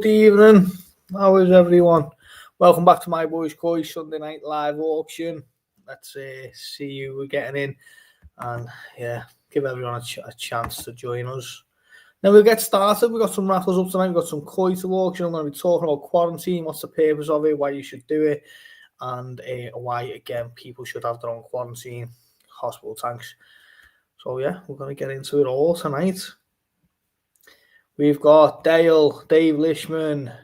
Good evening. How is everyone? Welcome back to my boys' Koi Sunday night live auction. Let's see who we're getting in, and yeah, give everyone a chance to join us. Then we'll get started. We've got some raffles up tonight. We've got some Koi to auction. I'm going to be talking about quarantine, what's the purpose of it, why you should do it, and why, again, people should have their own quarantine hospital tanks. So yeah, we're going to get into it all tonight. We've got Dave Lishman,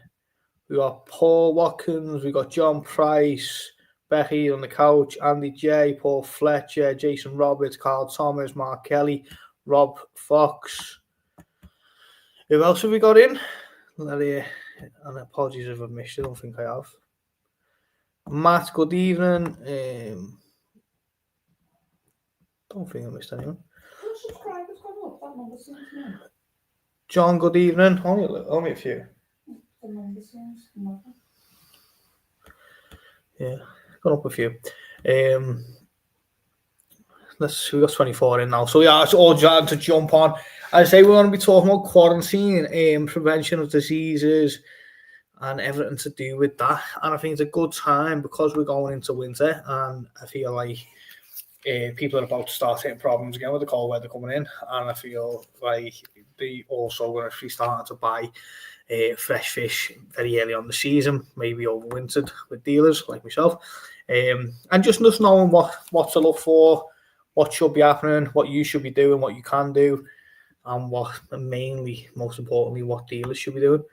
we've got Paul Watkins, we've got John Price, Becky on the couch, Andy J, Paul Fletcher, Jason Roberts, Carl Thomas, Mark Kelly, Rob Fox. Who else have we got in? And apologies if I've missed it, I don't think I have. Matt, good evening. Don't think I missed anyone. John, good evening. Only a few. Yeah, got up a few. We got 24 in now. So yeah, it's all to jump on. As I say, we're going to be talking about quarantine, prevention of diseases, and everything to do with that. And I think it's a good time because we're going into winter, and I feel like people are about to start hitting problems again with the cold weather coming in, and I feel like they also going to be starting to buy fresh fish very early on the season, maybe overwintered with dealers like myself, and just knowing what to look for, what should be happening, what you should be doing, what you can do, and most importantly, what dealers should be doing.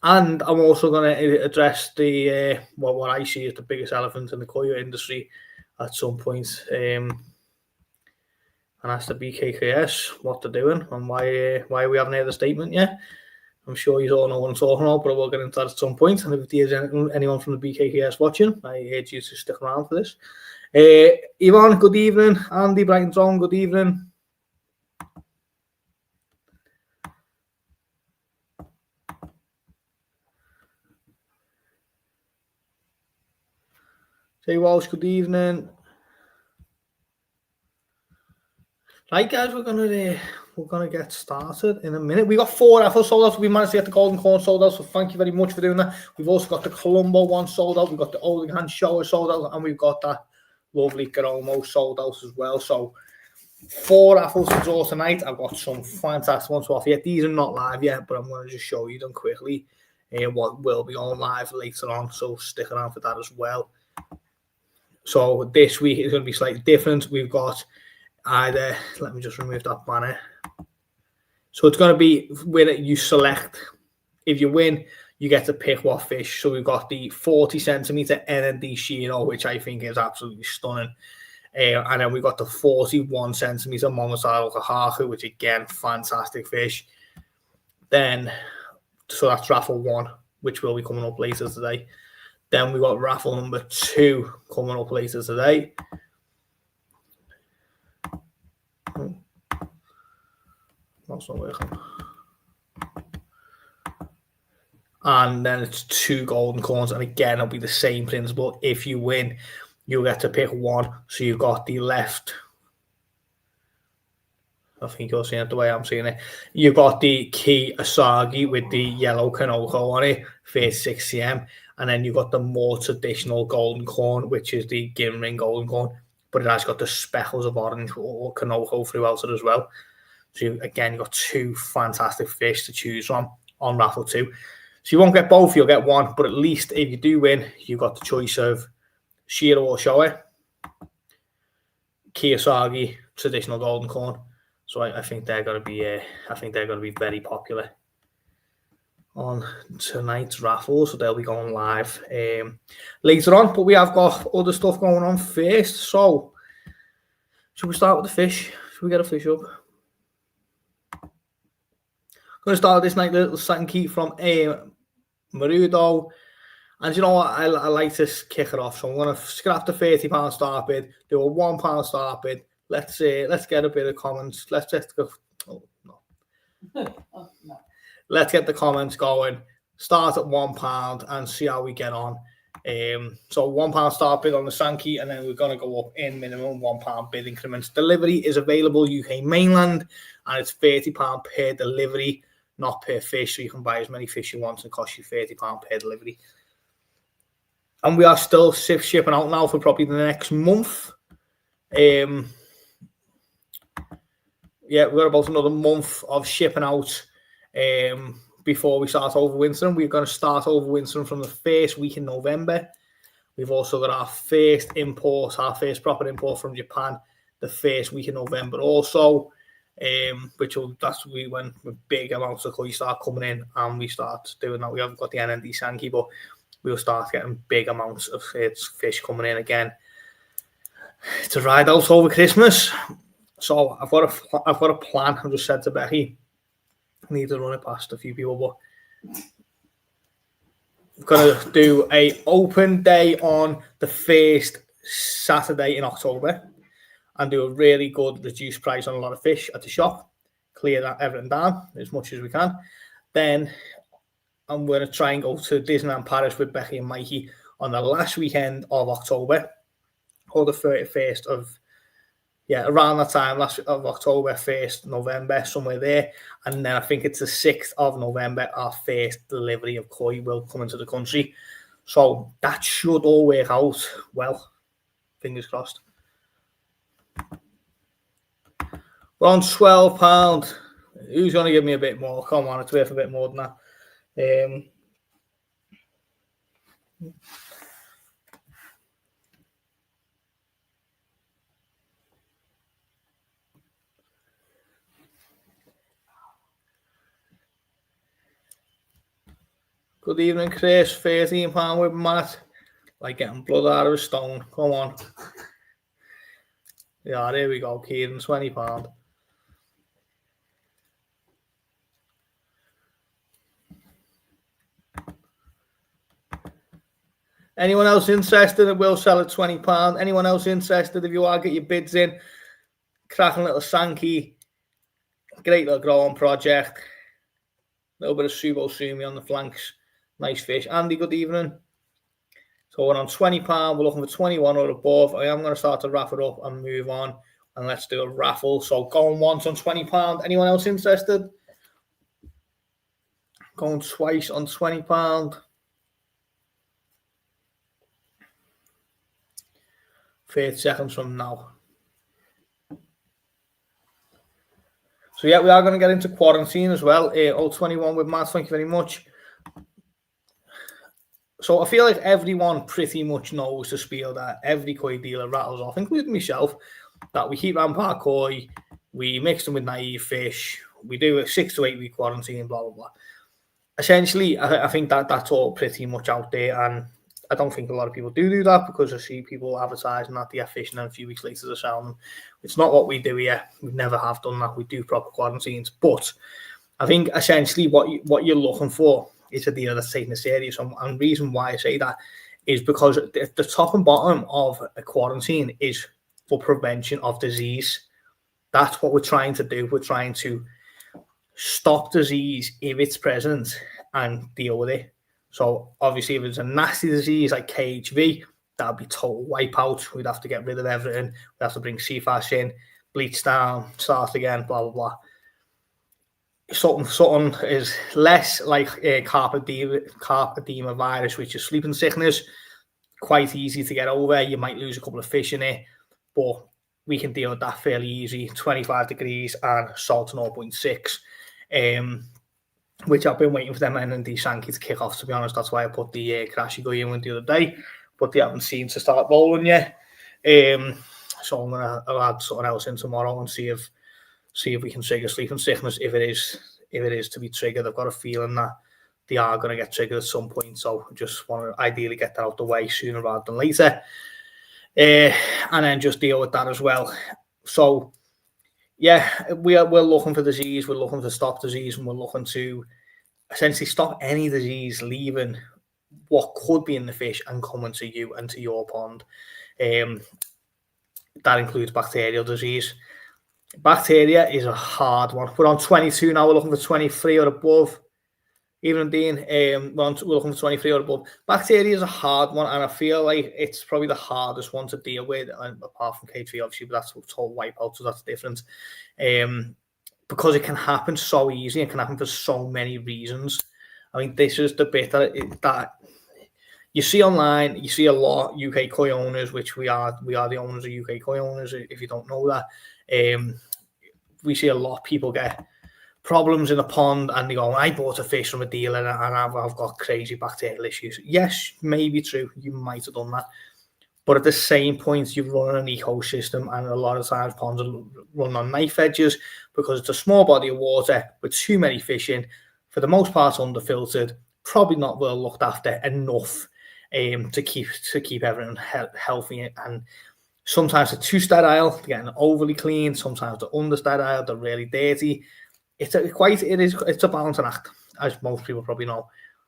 And I'm also going to address the what I see as the biggest elephant in the koi industry at some point, and that's the BKKS, what they're doing and why we haven't heard the statement yet. I'm sure you all know what I'm talking about, but we'll get into that at some point. And if there's anyone from the BKKS watching, I urge you to stick around for this. Yvonne, good evening. Andy Brighton, good evening. Jay Walsh, good evening. Right, guys, we're gonna get started in a minute. We got 4 raffles sold out. We managed to get the Golden Corn sold out, so thank you very much for doing that. We've also got the Columbo one sold out. We've got the Holding Hand Shower sold out, and we've got that lovely Gromo sold out as well. So 4 raffles to draw tonight. I've got some fantastic ones to offer you. These are not live yet, but I'm going to just show you them quickly. What will be on live later on, so stick around for that as well. So this week is going to be slightly different. We've got either, let me just remove that banner. So it's going to be where you select. If you win, you get to pick what fish. So we've got the 40 centimeter NND Shino, which I think is absolutely stunning. And then we've got the 41 centimeter Momotaro Kahaku, which again, fantastic fish. Then, so that's raffle 1, which will be coming up later today. Then we got raffle number 2 coming up later today. That's not working. And then it's 2 golden corns, and again, it'll be the same principle. If you win, you'll get to pick 1. So you've got the left. I think you're seeing it the way I'm seeing it. You've got the Yucky Asagi with the yellow Kanoko on it, 36 cm. And then you've got the more traditional golden corn, which is the Ginring golden corn. But it has got the speckles of orange or Kanoko throughout it as well. So you've got 2 fantastic fish to choose from on raffle 2. So you won't get both, you'll get 1. But at least if you do win, you've got the choice of Shiro or Shoei, Yucky Asagi, traditional golden corn. So I think they're going to be very popular on tonight's raffle, so they'll be going live later on. But we have got other stuff going on first. So should we start with the fish? Should we get a fish up? I'm going to start this night little Sanke from Marudo. And you know what? I like to kick it off. So I'm going to scrap the £30 start bid, do a £1 start bid. Let's get a bit of comments. Let's just go. Oh no. Oh, no. Let's get the comments going. Start at £1 and see how we get on. So £1 start bid on the Sanke, and then we're going to go up in minimum £1 bid increments. Delivery is available UK mainland, and it's £30 per delivery not per fish, so you can buy as many fish you want and cost you £30 per delivery. And we are still shipping out now for probably the next month. Yeah, we've got about another month of shipping out before we start overwintering. We're going to start overwintering from the first week in November. We've also got our first proper import from Japan, the first week in November also, that's when big amounts of koi start coming in and we start doing that. We haven't got the MBK Sanke, but we'll start getting big amounts of fish coming in again to ride out over Christmas. So I've got a plan. I just said to Becky, I need to run it past a few people, but I'm going to do a open day on the first Saturday in October and do a really good reduced price on a lot of fish at the shop, clear everything down as much as we can. Then I'm going to try and go to Disneyland Paris with Becky and Mikey on the last weekend of October, or the 31st of, around that time, last of October, 1st November, somewhere there. And then I think it's the 6th of November, our first delivery of koi will come into the country. So that should all work out well. Fingers crossed. We're on £12. Who's going to give me a bit more? Come on, it's worth a bit more than that. Good evening, Chris. £13 with Matt. Like getting blood out of a stone. Come on. Yeah, there we go, Kieran. £20. Anyone else interested? It will sell at £20. Anyone else interested? If you are, get your bids in. Cracking little Sanke. Great little growing project. A little bit of subo sumi on the flanks. Nice fish. Andy, good evening. So we're on £20. We're looking for 21 or above. I am going to start to wrap it up and move on. And let's do a raffle. So going once on £20. Anyone else interested? Going twice on £20. 30 seconds from now. So yeah, we are going to get into quarantine as well. 021 with Matt, thank you very much. So I feel like everyone pretty much knows the spiel that every koi dealer rattles off, including myself, that we keep rampart koi, we mix them with naive fish, we do a 6 to 8 week quarantine, blah, blah, blah. Essentially, I think that's all pretty much out there, and I don't think a lot of people do that because I see people advertising that they are fishing and a few weeks later they're selling them. It's not what we do here. We never have done that. We do proper quarantines. But I think essentially what you're looking for is a dealer that's taking it serious. And the reason why I say that is because the top and bottom of a quarantine is for prevention of disease. That's what we're trying to do. We're trying to stop disease if it's present and deal with it. So obviously if it's a nasty disease like KHV, that would be total wipeout. We'd have to get rid of everything. We'd have to bring CFAS in, bleach down, start again, blah, blah, blah. Something is less like carpal edema virus, which is sleeping sickness. Quite easy to get over. You might lose a couple of fish in it, but we can deal with that fairly easy. 25 degrees and salt 0.6. Which I've been waiting for them and the Sanke to kick off, to be honest. That's why I put the Karashigoi in the other day, but they haven't seemed to start rolling yet. So I'm going to add something else in tomorrow and see if we can trigger sleeping sickness. If it is to be triggered, I've got a feeling that they are going to get triggered at some point. So I just want to ideally get that out the way sooner rather than later. And then just deal with that as well. So yeah, we're looking for disease, we're looking to stop disease, and we're looking to essentially stop any disease leaving what could be in the fish and coming to you and to your pond. That includes bacterial disease. Bacteria is a hard one. We're on 22 now, we're looking for 23 or above. Even Dean, we're looking for 23 or above. Bacteria is a hard one, and I feel like it's probably the hardest one to deal with, apart from K3, obviously, but that's total wipeout, so that's different. because it can happen so easy, it can happen for so many reasons. I mean, this is the bit that you see online. You see a lot UK koi owners, which we are the owners of UK koi owners. If you don't know that, we see a lot of people get problems in the pond and they go, I bought a fish from a dealer and I've got crazy bacterial issues. Yes, maybe true. You might have done that. But at the same point, you run an ecosystem, and a lot of times ponds are run on knife edges because it's a small body of water with too many fish in, for the most part underfiltered, probably not well looked after enough to keep everything healthy. And sometimes they're too sterile, they're getting overly clean. Sometimes they're under sterile, they're really dirty. It's a balancing act, as most people probably know.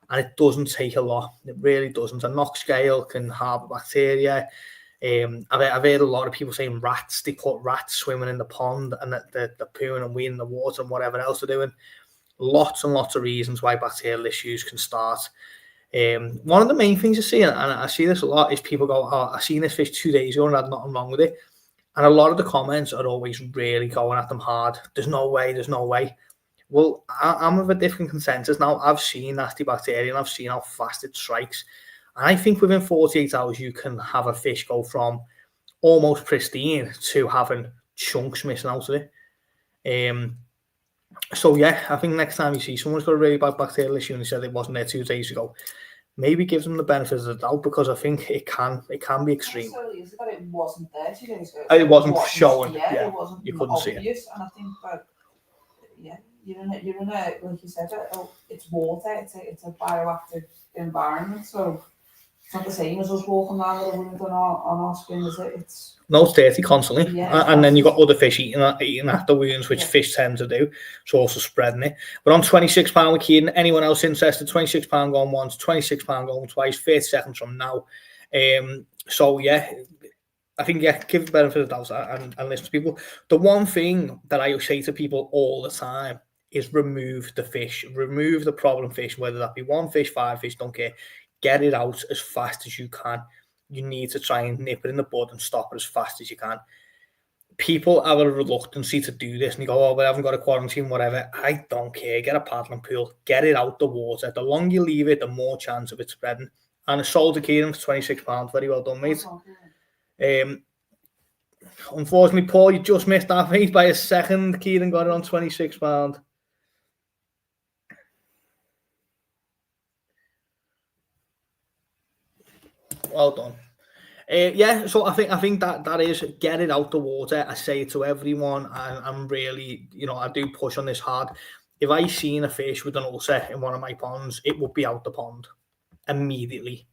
And it doesn't take a lot. It really doesn't. A knock scale can harbour bacteria. I've heard a lot of people saying rats. They put rats swimming in the pond and they're pooing and weeing in the water and whatever else they're doing. Lots and lots of reasons why bacterial issues can start. One of the main things you see, and I see this a lot, is people go, I seen this fish 2 days ago and I had nothing wrong with it. And a lot of the comments are always really going at them hard. There's no way. Well, I'm of a different consensus now. I've seen nasty bacteria and I've seen how fast it strikes. And I think within 48 hours, you can have a fish go from almost pristine to having chunks missing out of it. So, yeah, I think next time you see someone's got a really bad bacterial issue and they said it wasn't there 2 days ago, maybe give them the benefit of the doubt, because I think it can be extreme. It wasn't there 2 days ago. It wasn't showing. Yeah, it wasn't. You couldn't see it. And I think that, you're in a like you said, it's water. It's a bioactive environment. So it's not the same as us walking down with a wound on our skin, is it? It's dirty constantly. Yeah, and then you've got other fish eating at the wounds, which fish tend to do. So also spreading it. But on £26 with Kieran, anyone else interested? £26 going once, £26 going twice, 30 seconds from now. So yeah, I think give the benefit of the doubt and listen to people. The one thing that I say to people all the time is remove the fish, remove the problem fish, whether that be one fish, 5 fish, don't care. Get it out as fast as you can. You need to try and nip it in the bud and stop it as fast as you can. People have a reluctancy to do this and you go, we haven't got a quarantine, whatever. I don't care. Get a paddling pool, get it out the water. The longer you leave it, the more chance of it spreading. And I sold to Kieran for £26. Very well done, mate. Unfortunately, Paul, you just missed that, mate, by a second. Kieran got it on £26. Well done. Yeah, so I think that is, get it out the water. I say it to everyone, and I'm really, I do push on this hard. If I seen a fish with an ulcer in one of my ponds, it would be out the pond immediately.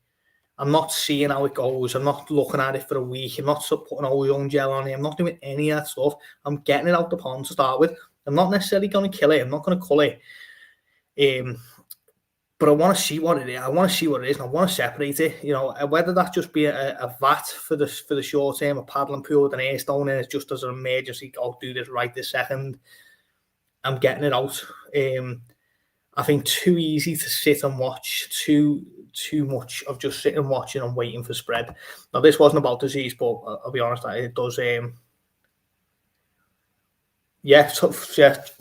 I'm not seeing how it goes. I'm not looking at it for a week. I'm not putting ozone gel on it. I'm not doing any of that stuff. I'm getting it out the pond to start with. I'm not necessarily going to kill it. I'm not going to cull it. But I want to see what it is. I want to see what it is, and I want to separate it. Whether that just be a vat for the short term, a paddling pool with an air stone in it, just as an emergency. I'll do this right this second. I'm getting it out. I think too easy to sit and watch. Too much of just sitting and watching and waiting for spread. Now, this wasn't about disease, but I'll be honest, it does.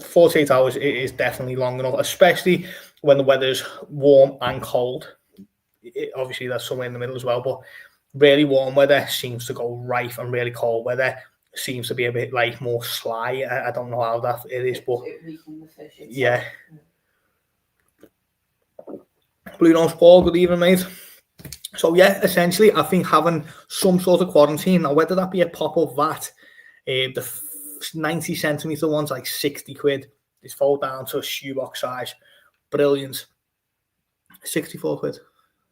48 hours is definitely long enough, especially when the weather's warm and cold. Obviously, that's somewhere in the middle as well, but really warm weather seems to go rife, and really cold weather seems to be a bit like more sly. I don't know how that it is, but yeah. Blue Nose Paul, good evening, mate. So yeah, essentially, I think having some sort of quarantine, now whether that be a pop-up vat, the 90 centimetre one's like 60 quid. It's fold down to a shoebox size. Brilliant. 64 quid.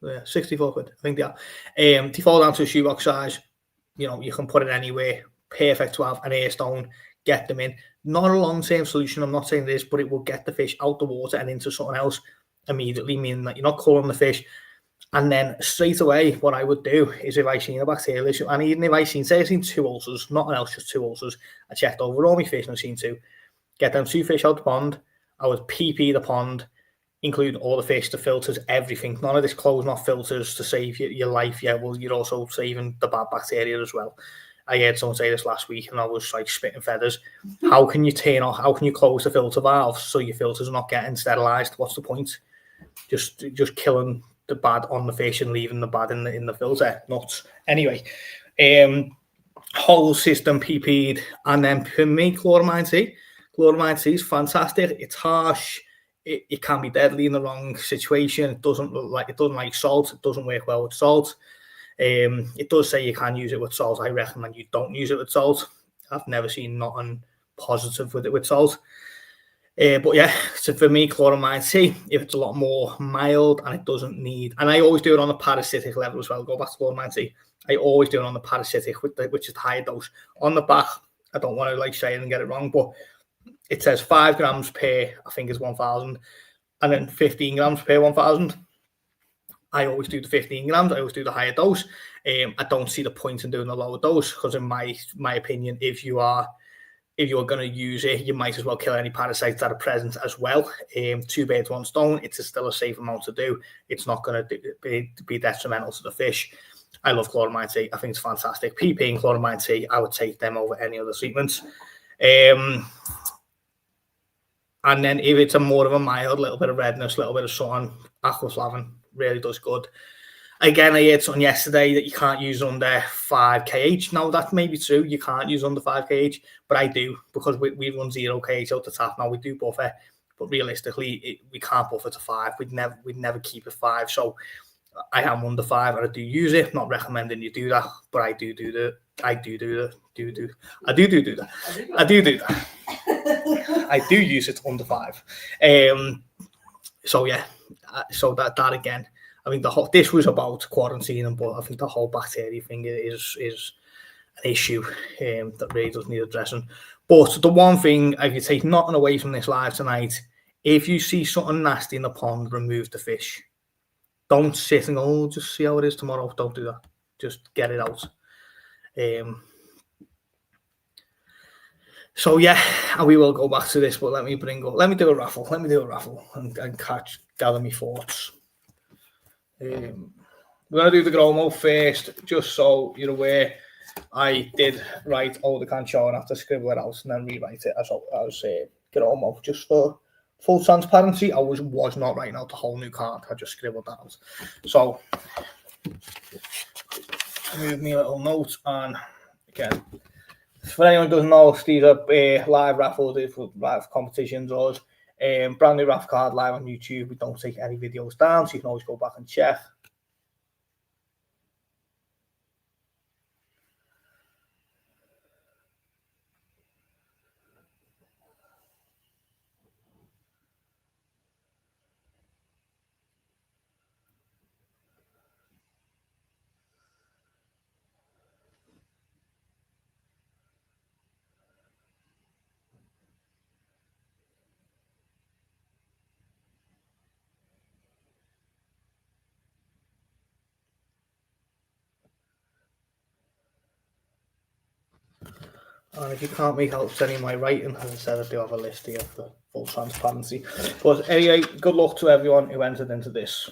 Yeah, 64 quid. I think they are. They fall down to a shoebox size. You can put it anywhere. Perfect to have an air stone. Get them in. Not a long-term solution. I'm not saying this, but it will get the fish out the water and into something else immediately, meaning that you're not culling the fish. And then straight away, what I would do is, if I seen a bacterial issue, and even if I seen 2 ulcers, nothing else, just 2 ulcers, I checked over all my fish and I've seen 2. Get them 2 fish out the pond. I would PP the pond, include all the fish, the filters, everything. None of this closed off filters to save your life. Yeah, well, you're also saving the bad bacteria as well. I heard someone say this last week and I was like spitting feathers. How can you close the filter valve so your filters are not getting sterilized? What's the point? Just killing the bad on the fish and leaving the bad in the filter. Nuts. Anyway, whole system PP'd, and then for me, chloramine C is fantastic. It's harsh. It can be deadly in the wrong situation. It doesn't like salt. It doesn't work well with salt. It does say you can use it with salt. I recommend you don't use it with salt. I've never seen nothing positive with it with salt. But yeah, so for me, chloramine C, if it's a lot more mild and it doesn't need, and I always do it on the parasitic level as well. Go back to chloramine C. I always do it on the parasitic, which is the higher dose. On the back, I don't want to like say it and get it wrong, but it says 5 grams per, I think is 1,000, and then 15 grams per 1,000. I always do the 15 grams. I always do the higher dose. I don't see the point in doing the lower dose because, in my opinion, if you are going to use it, you might as well kill any parasites that are present as well. 2 birds, 1 stone. It's still a safe amount to do. It's not going to be detrimental to the fish. I love chloramine C. I think it's fantastic. PP and chloramine C, I would take them over any other treatments. And then if it's more of a mild, little bit of redness, little bit of sun, aquaflavin really does good. Again, I heard something yesterday that you can't use under 5 kH. Now, that may be true. You can't use under 5 kH, but I do because we run 0 kH out the tap. Now, we do buffer, but realistically, we can't buffer to 5. We'd never keep it 5. So I am under 5 and I do use it. Not recommending you do that, but I do that. I do use it under 5. So yeah, so that again, I mean, this was about quarantining, but I think the whole bacteria thing is an issue that really does need addressing. But the one thing, if you take nothing away from this live tonight, if you see something nasty in the pond, remove the fish. Don't sit and go, oh, just see how it is tomorrow. Don't do that. Just get it out. So yeah, and we will go back to this, but let me do a raffle and gather my thoughts. We're going to do the Gromo first, just so you're aware. I did write the Cancho and have to scribble it out and then rewrite it as Gromo, just for full transparency. I was not writing out the whole new card. I just scribbled that out. So, move me a little note, and again, for anyone who doesn't know, these are live raffles, live competitions, or brand new raffle card live on YouTube. We don't take any videos down, so you can always go back and check. And if you can't make out any of my writing, as I said, I do have a list here for full transparency. But anyway, good luck to everyone who entered into this.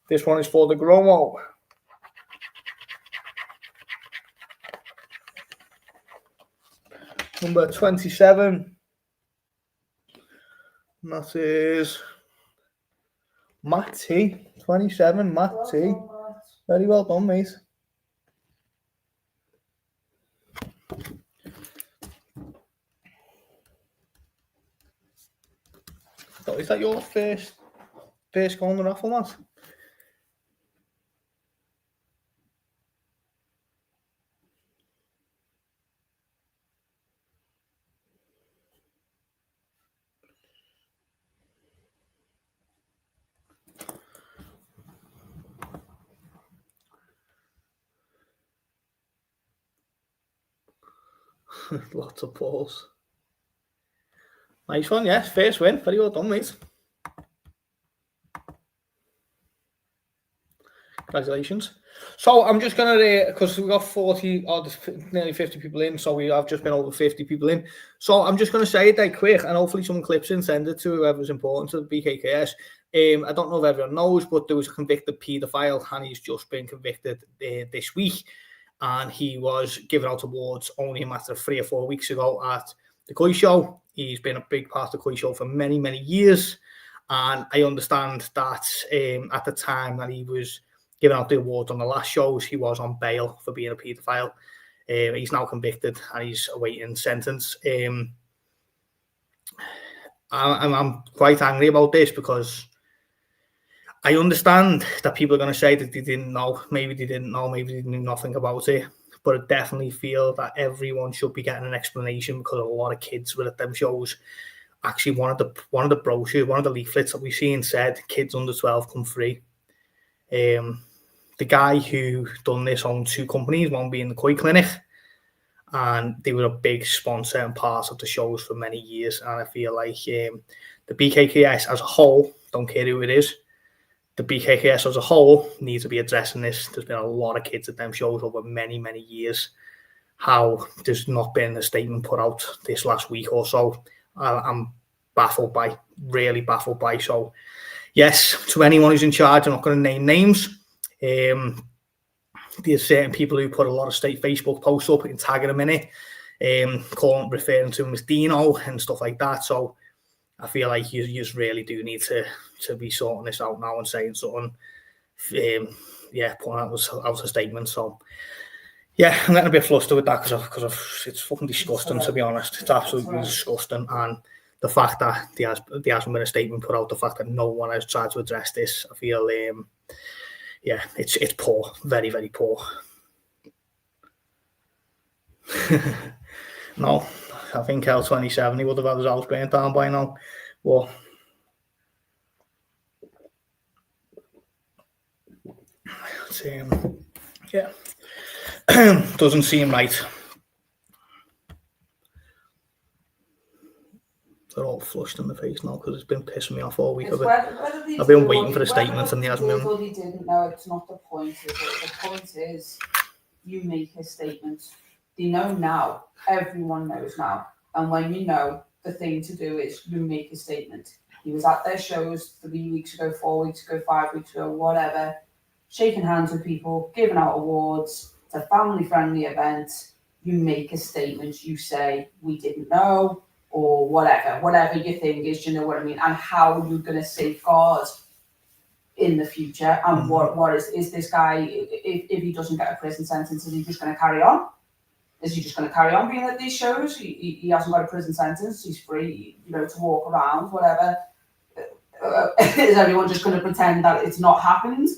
This one is for the Gromo. Number 27. And that is Matt T. 27, Matt T. Very well done, mate. So is that your first go on the raffle, Matt? Lots of balls. Nice one, yes. First win. Very well done, mate. Congratulations. So I'm just going to, because we've got 40 or nearly 50 people in, so we have just been over 50 people in. So I'm just going to say it that quick, and hopefully someone clips in, send it to whoever's important to the BKKS. I don't know if everyone knows, but there was a convicted paedophile, and he's just been convicted this week. and he was giving out awards only a matter of 3 or 4 weeks ago at the Koi Show. He's been a big part of the Koi Show for many, many years, and I understand that at the time that he was giving out the awards on the last shows, he was on bail for being a paedophile. He's now convicted and he's awaiting sentence. I'm quite angry about this because I understand that people are going to say that they didn't know, maybe they didn't know, maybe they knew nothing about it, but I definitely feel that everyone should be getting an explanation because a lot of kids were at them shows. Actually, one of the brochures, one of the leaflets that we've seen said kids under 12 come free. The guy who done this owned 2 companies, one being the Koi Clinic, and they were a big sponsor and part of the shows for many years. And I feel like the BKKS as a whole, don't care who it is, the BKKS as a whole needs to be addressing this. There's been a lot of kids at them shows over many, many years. How there's not been a statement put out this last week or so, I'm really baffled by. So, yes, to anyone who's in charge, I'm not going to name names. There's certain people who put a lot of state Facebook posts up and tagging them in it, referring to him as Dino and stuff like that. So I feel like you just really do need to be sorting this out now and saying something. Putting out a statement. So yeah, I'm getting a bit flustered with that because it's fucking disgusting, to be honest. It's absolutely disgusting, and the fact that there hasn't been a statement put out, the fact that no one has tried to address this, I feel it's poor, very, very poor. No, I think L27, he would have had his house burnt down by now. Well, yeah, doesn't seem right. They're all flushed in the face now because it's been pissing me off all week. I've been waiting for a statement and he hasn't been. Whether he didn't know, it's not the point. The point is, you make a statement. They know now. Everyone knows now. And when you know, the thing to do is you make a statement. He was at their shows 3 weeks ago, 4 weeks ago, 5 weeks ago, whatever, shaking hands with people, giving out awards. It's a family-friendly event. You make a statement. You say, we didn't know, or whatever your thing is, you know what I mean? And how you're going to safeguard in the future. And what is this guy, if he doesn't get a prison sentence, is he just going to carry on? Is he just going to carry on being at these shows? He hasn't got a prison sentence. He's free, to walk around, whatever. Is everyone just going to pretend that it's not happened?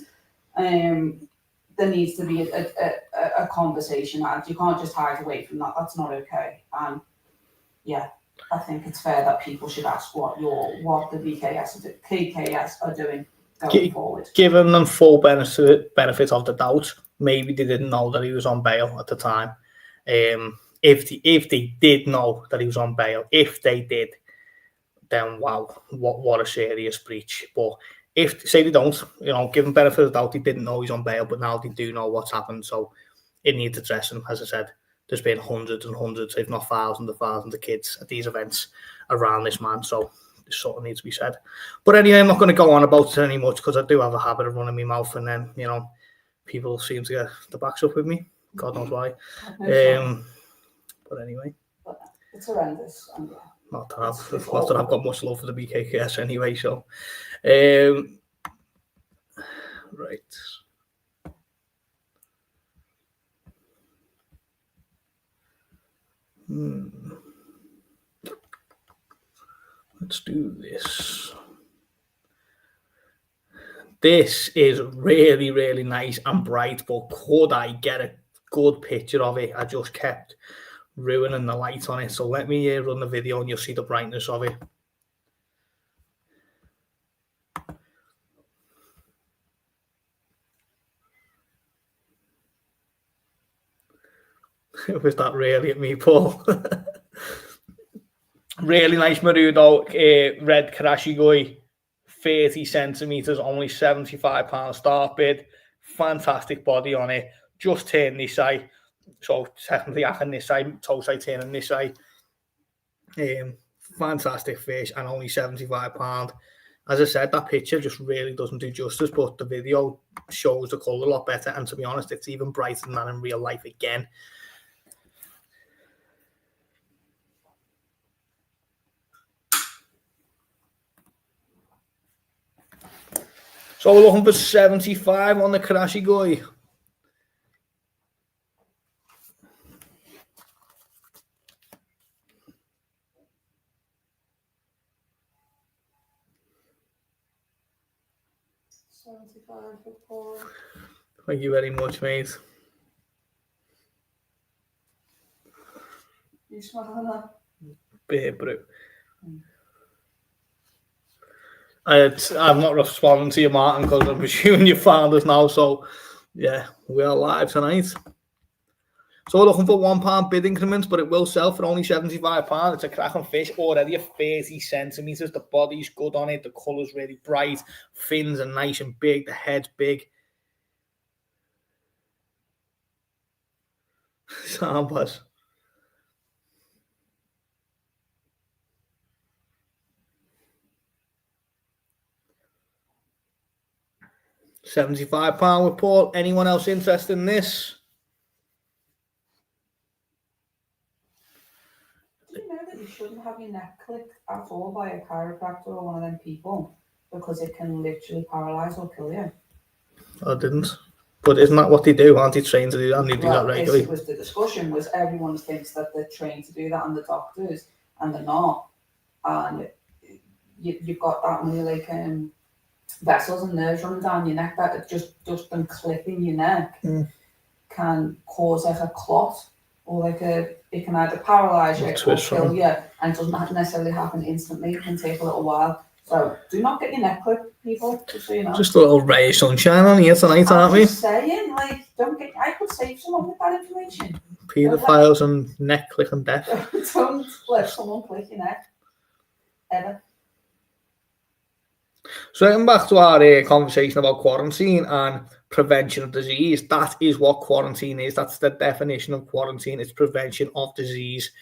There needs to be a conversation, and you can't just hide away from that. That's not okay. And yeah, I think it's fair that people should ask what the KKS are doing going forward. Given them full benefit of the doubt, maybe they didn't know that he was on bail at the time. If they did know that he was on bail, if they did, then wow, what a serious breach. But if say they don't, give them benefit of the doubt, they didn't know he's on bail, but now they do know what's happened, so it needs addressing. As I said, there's been hundreds and hundreds, if not thousands of kids at these events around this man, so this sort of needs to be said. But anyway, I'm not going to go on about it any much because I do have a habit of running my mouth, and then people seem to get the backs up with me. God knows why. But anyway, it's horrendous. Not that I've got much love for the BKKS anyway. So, right. Let's do this. This is really, really nice and bright, but could I get a good picture of it? I just kept ruining the light on it. So let me run the video and you'll see the brightness of it. Was that really at me, Paul? Really nice Marudo red Karashigoi, 30 centimeters, only £75 start bid. Fantastic body on it. Just turn this side, so technically I can this side, toe side turning this side. Fantastic fish and only £75. As I said, that picture just really doesn't do justice, but the video shows the colour a lot better. And to be honest, it's even brighter than that in real life again. So we're looking for 75 on the Karashigoi. Thank you very much, mate. You smiling at? Bit bro. I'm not responding to you, Martin, because I'm presuming you found us now. So, yeah, we are live tonight. So we're looking for £1 bid increments, but it will sell for only £75. It's a cracking fish, already at 30 centimetres. The body's good on it. The colour's really bright. Fins are nice and big. The head's big. Sambas. £75 with Paul. Anyone else interested in this? Do you know that you shouldn't have your neck clipped at all by a chiropractor or one of them people, because it can literally paralyse or kill you? I didn't. But isn't that what they do? Aren't they trained to do that? And they do that regularly. It was the discussion was everyone thinks that they're trained to do that, and the doctors, and they're not. And you've got that many like vessels and nerves running down your neck that just them clipping your neck can cause like a clot, or like it can either paralyse you or kill you, and it doesn't necessarily happen instantly. It can take a little while. So do not get your neck clipped, people, just so you know. Just a little ray of sunshine on here tonight, aren't we? I'm just saying, like, don't get. I could save someone with that information. Paedophiles and neck clicking death. Don't let someone click your neck. Ever. So getting back to our conversation about quarantine and prevention of disease, that is what quarantine is. That's the definition of quarantine. It's prevention of disease.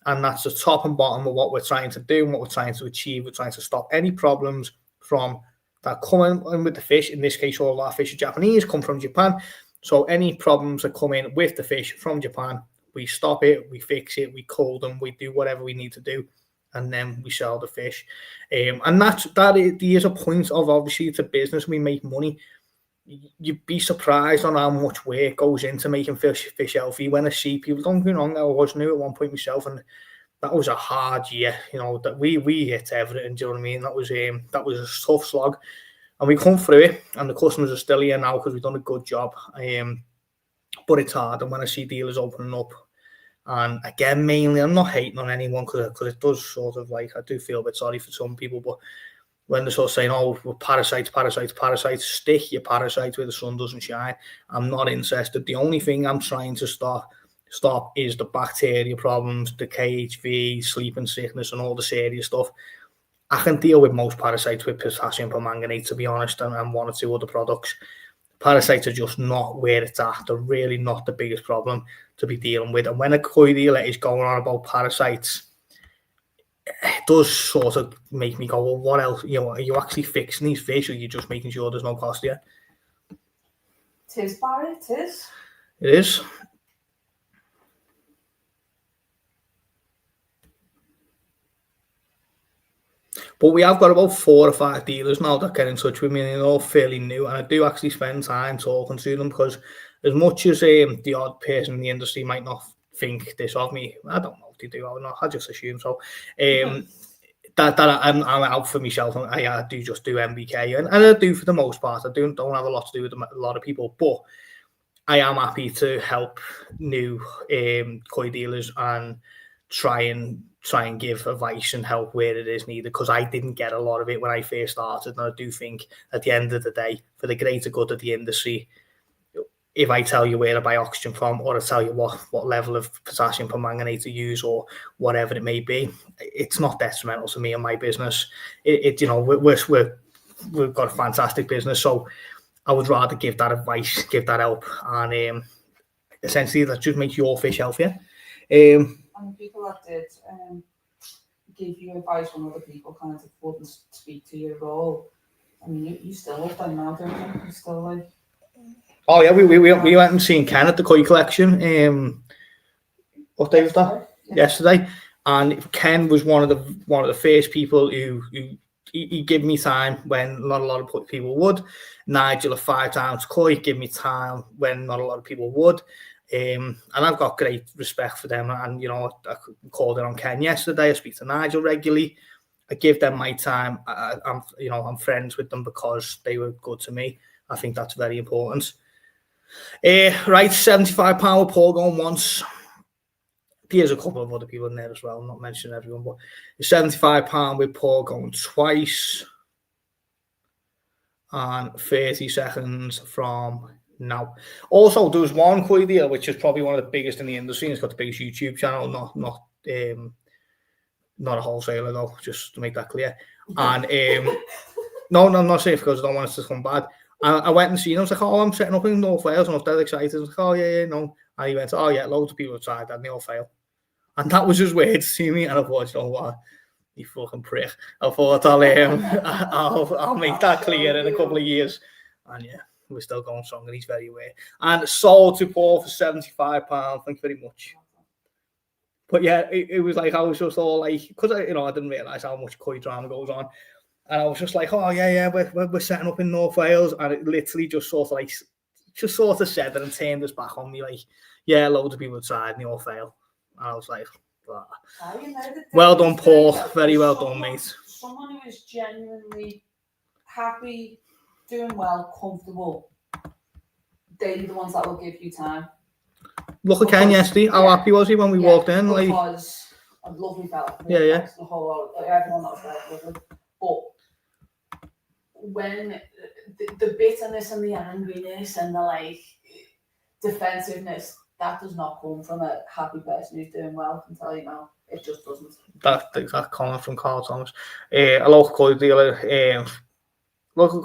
And that's the top and bottom of what we're trying to do and what we're trying to achieve. We're trying to stop any problems from that coming in with the fish. In this case, all our fish are Japanese, come from Japan. So any problems that come in with the fish from Japan, we stop it, we fix it, we cull them, we do whatever we need to do, and then we sell the fish. And that is a point of, obviously, it's a business, we make money. You'd be surprised on how much work goes into making fish healthy. When I see people, don't get me wrong, I was new at one point myself, and that was a hard year. You know, that we hit everything. Do you know what I mean? That was a tough slog, and we come through it. And the customers are still here now because we've done a good job. But it's hard, and when I see dealers opening up, and again, mainly, I'm not hating on anyone because it does sort of like, I do feel a bit sorry for some people, but when they're sort of saying, oh, we're parasites, stick your parasites where the sun doesn't shine. I'm not interested. The only thing I'm trying to stop is the bacteria problems, the KHV, sleeping sickness, and all the serious stuff. I can deal with most parasites with potassium permanganate, to be honest, and one or two other products. Parasites are just not where it's at. They're really not the biggest problem to be dealing with. And when a koi dealer is going on about parasites, it does sort of make me go, well, what else? You know, are you actually fixing these fish, or are you just making sure there's no cost here? It is, Barry, it is. It is. But we have got about 4 or 5 dealers now that get in touch with me, and they're all fairly new, and I do actually spend time talking to them, because as much as the odd person in the industry might not think this of me, I don't know if they do or not, I just assume so, that I'm out for myself, and I do just do MBK, and I do for the most part. I don't have a lot to do with a lot of people, but I am happy to help new koi dealers and try and give advice and help where it is needed, because I didn't get a lot of it when I first started, and I do think at the end of the day, for the greater good of the industry, if I tell you where to buy oxygen from, or I tell you what level of potassium permanganate to use, or whatever it may be, it's not detrimental to me and my business. You know, we've got a fantastic business, so I would rather give that advice, give that help, and essentially that just makes your fish healthier. And the people that did give you advice when other people kind of wouldn't speak to you at all. I mean, you still love them now, don't you? You still like. Oh yeah, we went and seen Ken at the Koi collection. What day was that? Yesterday. And Ken was one of the first people who he gave me time when not a lot of people would. Nigel at 5 times Koi gave me time when not a lot of people would. And I've got great respect for them. And you know, I called it on Ken yesterday. I speak to Nigel regularly. I give them my time. I'm friends with them because they were good to me. I think that's very important. Right, £75 with Paul going once. There's a couple of other people in there as well. I'm not mentioning everyone, but £75 with Paul going twice. And 30 seconds from now. Also, there was one Koi deal, which is probably one of the biggest in the industry. It's got the biggest YouTube channel, not a wholesaler though, just to make that clear. And no, I'm not saying because I don't want it to come bad. I went and seen him. I was like, oh, I'm setting up in North Wales, and I was dead excited. I was like, oh yeah, no. And he went, oh yeah, loads of people have tried that and they all fail. And that was just weird to see me. And I thought, you know what, you fucking prick. I thought I'll make that clear in a couple of years. And yeah, we're still going strong, and he's very weird. And sold to Paul for £75. Thank you very much. But yeah, it was like I was just all like, because I didn't realise how much Koi drama goes on. And I was just like, oh yeah, we're setting up in North Wales, and it literally just sort of said it and turned us back on me, like, yeah, loads of people tried and they all fail. And I was like, wow. Well done, Paul. Very well done, mate. Someone who is genuinely happy, doing well, comfortable. They're the ones that will give you time. Look at Ken yesterday. How happy was he when we walked in? Like, was a lovely fella. Yeah. The whole everyone that was there lovely. But when the bitterness and the angriness and the like defensiveness, that does not come from a happy person who's doing well. I can tell you now, it just doesn't. That's the exact comment from Carl Thomas. A local Koi dealer, local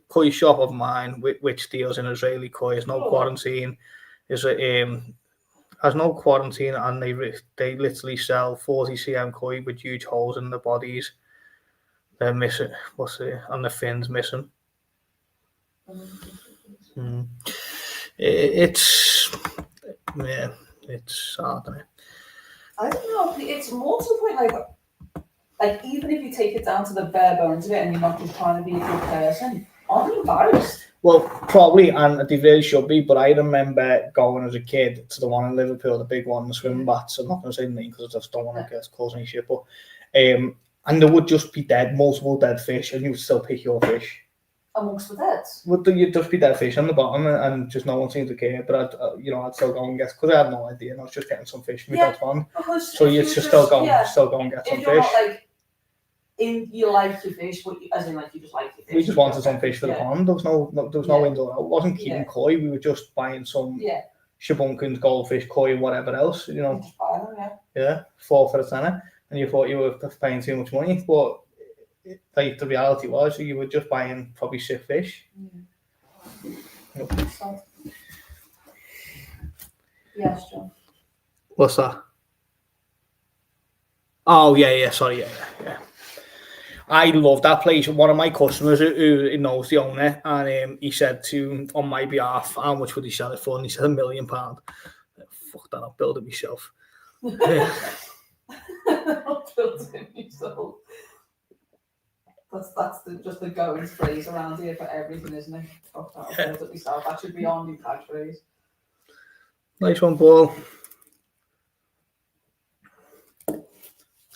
Koi shop of mine, which deals in Israeli Koi, has no quarantine. Has no quarantine, and they literally sell 40 cm Koi with huge holes in the bodies. They're missing. And the fins missing. It's hard. I don't know. It's more to the point, like even if you take it down to the bare bones of it, and you're not just trying to be a good person, aren't you embarrassed? Well, probably, and they really should be. But I remember going as a kid to the one in Liverpool, the big one, the swimming bats. I'm not going to say the name because I just don't want to cause any shit. But and there would just be multiple dead fish, and you would still pick your fish. Amongst the deads? Would you just be dead fish on the bottom, and just no one seemed to care? But I'd still go and guess, because I had no idea, and I was just getting some fish from my dad's pond. So you just still go and get some fish. You like your fish, but as in like you just like your fish. We just wanted some fish for the pond. There was no window out. It wasn't keeping Koi. We were just buying some shabunkins, goldfish, Koi, and whatever else. You know. Just buy them, yeah. 4 for a tenner, and you thought you were paying too much money, but like the reality was, you were just buying probably sick fish. Yes, John. What's that? Oh yeah. Sorry, yeah. I love that place. One of my customers who knows the owner, and he said on my behalf, how much would he sell it for? And he said £1 million. Fuck that, I'll build it myself. I'll build it myself. That's just the going phrase around here for everything, isn't it? Fuck that, I'll build it myself. That should be on the catchphrase. Nice one, Paul.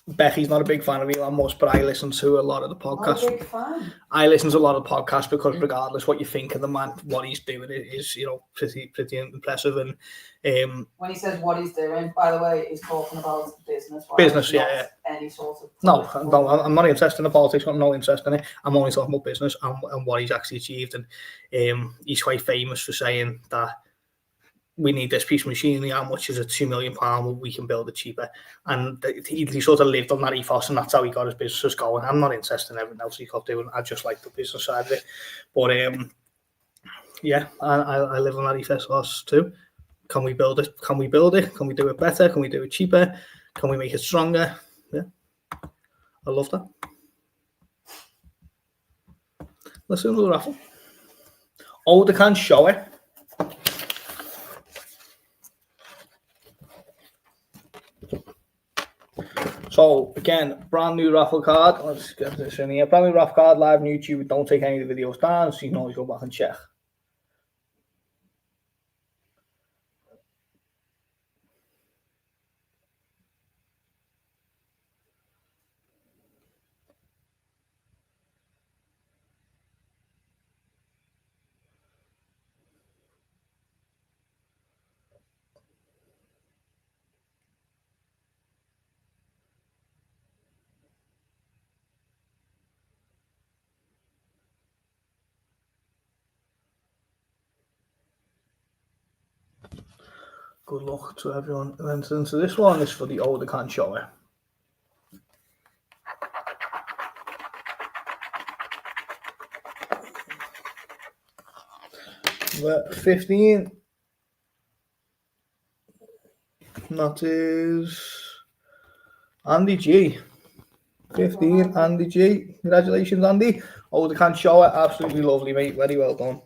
Becky's not a big fan of Elon Musk, but I listen to a lot of the podcasts. I'm a big fan. I listen to a lot of podcasts because regardless what you think of the man, what he's doing is pretty impressive. And when he says what he's doing, by the way, he's talking about business. Business, yeah. Any sort of. No, I'm not interested in the politics. I'm not interested in it. I'm only talking about business and what he's actually achieved. And he's quite famous for saying that we need this piece of machinery. How much is it? £2 million? Well, we can build it cheaper. And he sort of lived on that ethos, and that's how he got his businesses going. I'm not interested in everything else he got doing. I just like the business side of it. But yeah, I live on that ethos too. Can we build it? Can we build it? Can we do it better? Can we do it cheaper? Can we make it stronger? Yeah. I love that. Let's do another raffle. Oh, they can't show it. So again, brand new raffle card. Let's get this in here. Brand new raffle card live on YouTube. Don't take any of the videos down, so you can always go back and check. Good luck to everyone who enters into this one. This is for the older can show it. But 15. That is Andy G. 15, Andy G. Congratulations, Andy. Older can show it. Absolutely lovely, mate. Very well done.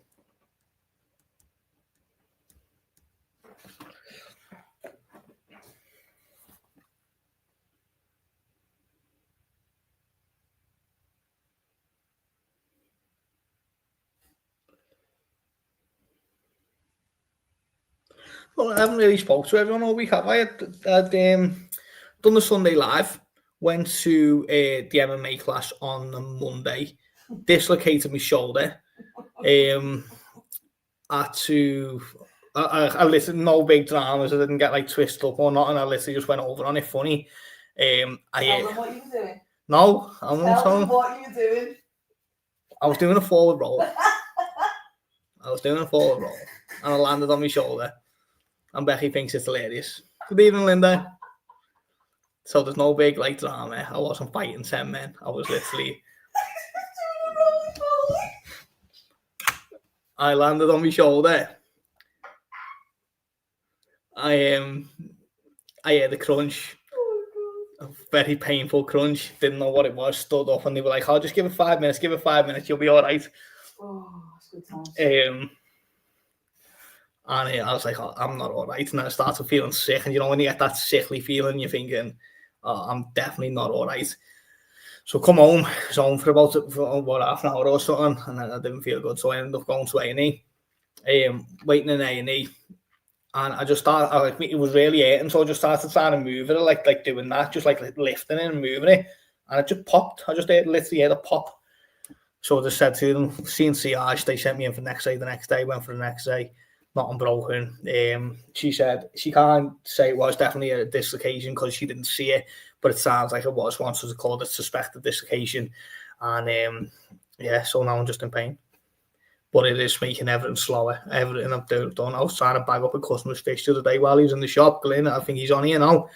Well, I haven't really spoke to everyone all week, have I? I'd done the Sunday live, went to the MMA class on the Monday, dislocated my shoulder. I listened, no big dramas. I didn't get like twisted up or nothing. I literally just went over on it funny. Tell them what you were doing. No, I'm not telling them what you were doing. I was doing a forward roll. And I landed on my shoulder. And Becky thinks it's hilarious. Good evening, Linda. So there's no big like drama. I wasn't fighting 10 men. I was literally. I landed on my shoulder. I heard the crunch. A very painful crunch. Didn't know what it was. Stood up and they were like, "Oh, just give it 5 minutes. Give it 5 minutes. You'll be all right." Oh, that's good times. And I was like, "Oh, I'm not all right." And then I started feeling sick. And you know, when you get that sickly feeling, you're thinking, "Oh, I'm definitely not all right." So come home. I was home for about half an hour or something. And then I didn't feel good. So I ended up going to A&E. Waiting in A&E. And I just started, it was really hurting. So I just started trying to move it, like doing that, just like lifting it and moving it. And it just popped. I just literally had a pop. So I just said to them, CNCR, they sent me in for the next day, went for the next day. Nothing broken. She said she can't say it was definitely a dislocation because she didn't see it, but it sounds like it was once. So they called it suspected dislocation, and so now I'm just in pain. But it is making everything slower. Everything I've done. I was trying to bag up a customer's fish the other day while he was in the shop. Glenn, I think he's on here now.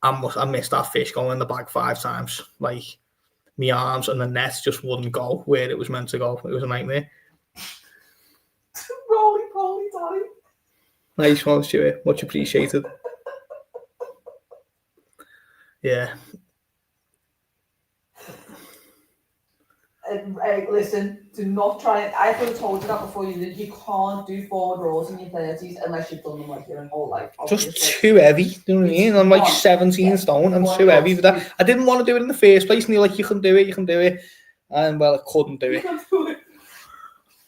I missed that fish going in the bag 5 times. Like my arms and the net just wouldn't go where it was meant to go. It was a nightmare. Roly poly, Nice one, Stuart. Much appreciated. Yeah. Listen, do not try it. I could have told you that before you did. You can't do forward rolls in your 30s unless you've done them like your whole life. Just too heavy, do you know what I mean? I'm like 17 stone. I'm too heavy for that. I didn't want to do it in the first place, and you're like, you can do it. And well, I couldn't do it.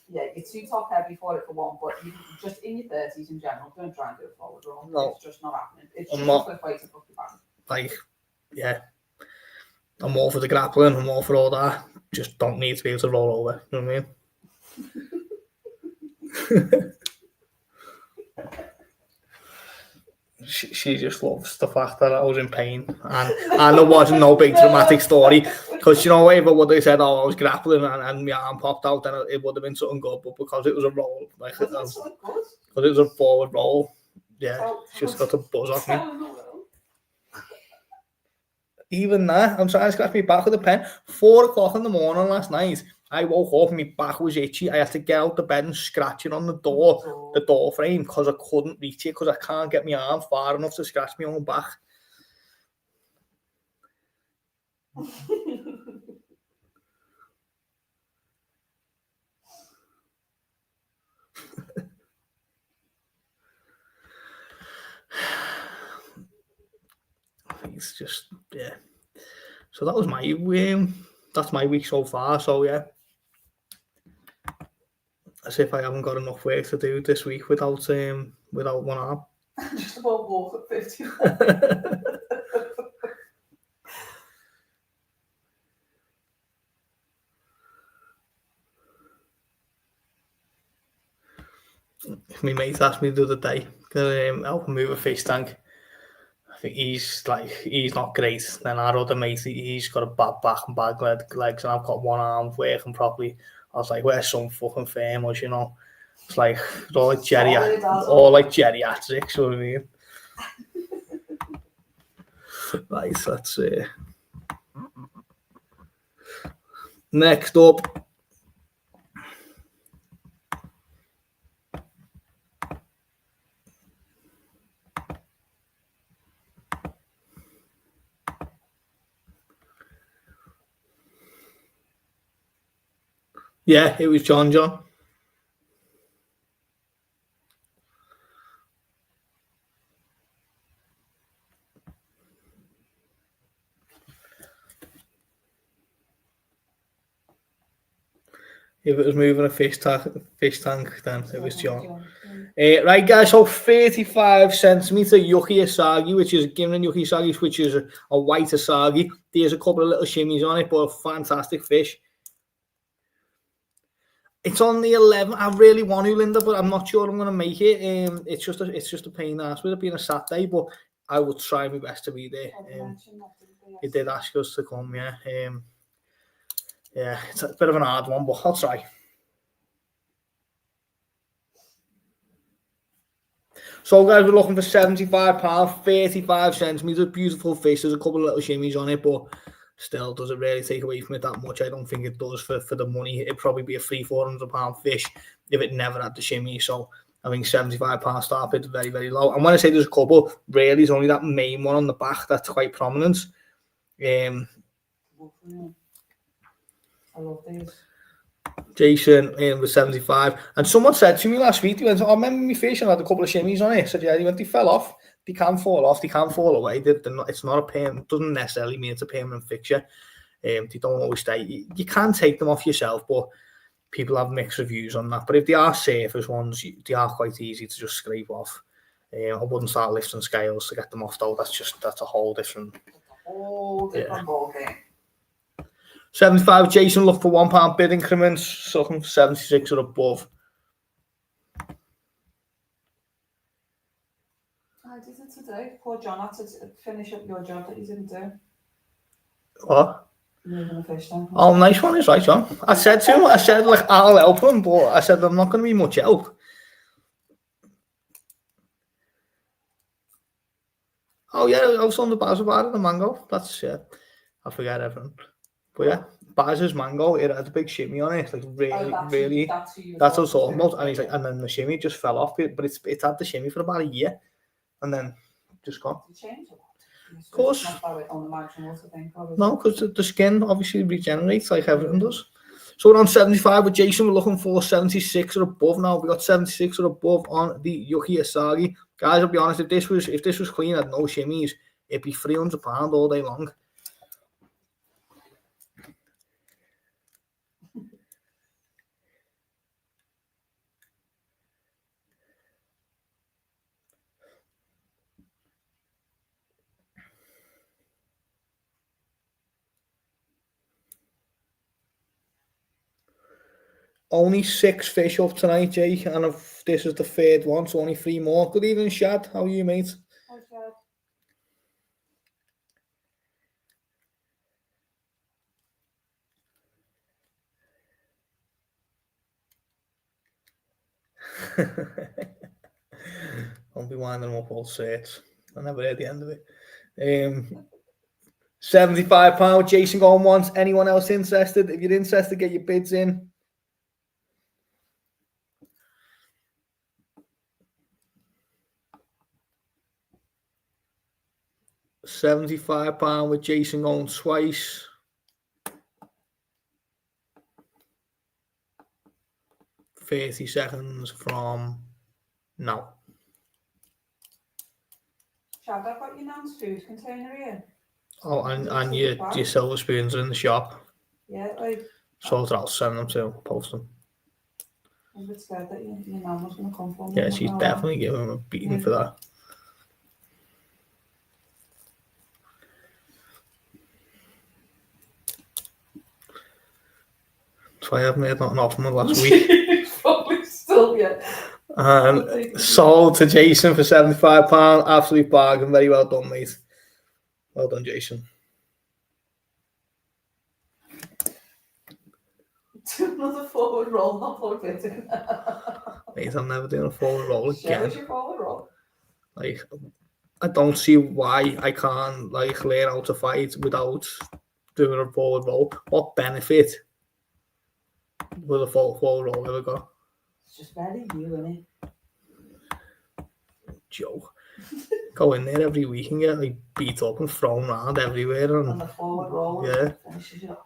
Yeah, you're too top heavy for it for one, but you just in your 30s in general, don't try and do a forward roll. No. It's just not happening. It's just a quick way to fuck you back. Like, yeah. I'm all for the grappling, I'm all for all that. Just don't need to be able to roll over. You know what I mean? She just loves the fact that I was in pain, and there wasn't no big dramatic story. Because you know, if I would have said, "Oh, I was grappling and my arm popped out," then it would have been something good. But because it was a roll, like because it was a forward roll, yeah, just got a buzz off me. Even that, I'm trying to scratch my back with a pen. 4 o'clock in the morning last night, I woke up and my back was itchy. I had to get out the bed and scratch it on the door frame, because I couldn't reach it, because I can't get my arm far enough to scratch my own back. It's just, yeah. So that was my that's my week so far. So yeah, as if I haven't got enough work to do this week without one arm. Just about walk at 50. My mate asked me the other day, help him move a fish tank. I think he's not great. Then our other mate, he's got a bad back and bad legs, and I've got one arm working properly. I was like, where's some fucking famous, you know? It's like it's all like geriatrics, you know what I mean? Right, that's it. Next up. Yeah, it was John. If it was moving a fish tank, then it was John. Right, guys, so 35 centimetre Yucky Asagi, which is given Yucky Asagi, which is a white Asagi. There's a couple of little shimmies on it, but a fantastic fish. It's on the 11. I really want to, Linda, but I'm not sure I'm going to make it. It's just a pain in the ass with it being a Saturday, but I will try my best to be there. He did ask us to come, yeah. Yeah, it's a bit of an hard one, but I'll try. So, guys, we're looking for £75, 35 centimetres, beautiful fish. There's a couple of little shimmies on it, but still doesn't really take away from it that much. I don't think it does for the money. It'd probably be a £300-400 fish if it never had the shimmy. So I think £75 start bid is very, very low. And when I say there's a couple, really, there's only that main one on the back that's quite prominent. I love these. Jason was 75. And someone said to me last week, he went, I remember me fish and had a couple of shimmies on it. I said, yeah, he went, they fell off. They can fall off, they can fall away. It's not a permanent, doesn't necessarily mean it's a permanent fixture. They don't always stay. You can take them off yourself, but people have mixed reviews on that. But if they are surface ones, they are quite easy to just scrape off. I wouldn't start lifting scales to get them off though. That's a whole different ball game. 75, Jason, look for £1 bid increments, so looking for 76 or above. I did it today. Poor John had to finish up your job that you didn't do. What? Moving a fish tank. Oh, nice one, is right, John. I said to him, like, I'll help him, but I said, I'm not going to be much help. Oh, yeah, I was on the Baz bar in the mango. That's, yeah, I forget everything. But yeah, Baz's mango, it had a big shimmy on it, like really. That's what I was talking about. And he's like, and then the shimmy just fell off, but it's had the shimmy for about a year, and then just gone. Of course. No, because the skin obviously regenerates like everything does. So we're on 75 with Jason. We're looking for 76 or above now. We got 76 or above on the Yucky Asagi. Guys, I'll be honest, if this was clean, had no shimmies, it'd be £300 all day long. Only 6 fish up tonight, Jake, and if this is the third one, so only 3 more. Good evening, Shad. How are you, mate? Hi, Shad. I'll be winding them up all sets. I never heard the end of it. £75, Jason going once. Anyone else interested? If you're interested, get your bids in. £75 with Jason going twice. £30 seconds from now. Shad, I've got your nan's food container here. Oh, and your silver spoons are in the shop. Yeah, like. So I'll send them to post them. I'm a bit scared that your nan was going to come for me. Yeah, she's definitely giving him a beating for that. So I haven't heard nothing off him last week. Probably still, yeah. Sold to Jason for £75. Absolute bargain. Very well done, mate. Well done, Jason. Do another forward roll, not forward fitting. Mate, I'm never doing a forward roll again. Show us your forward roll. Like, I don't see why I can't like learn how to fight without doing a forward roll. What benefit will a forward roll ever got? It's just very you, isn't it? Joe. Go in there every week and get like beat up and thrown around everywhere. And the forward roll. Yeah. Finishes you off.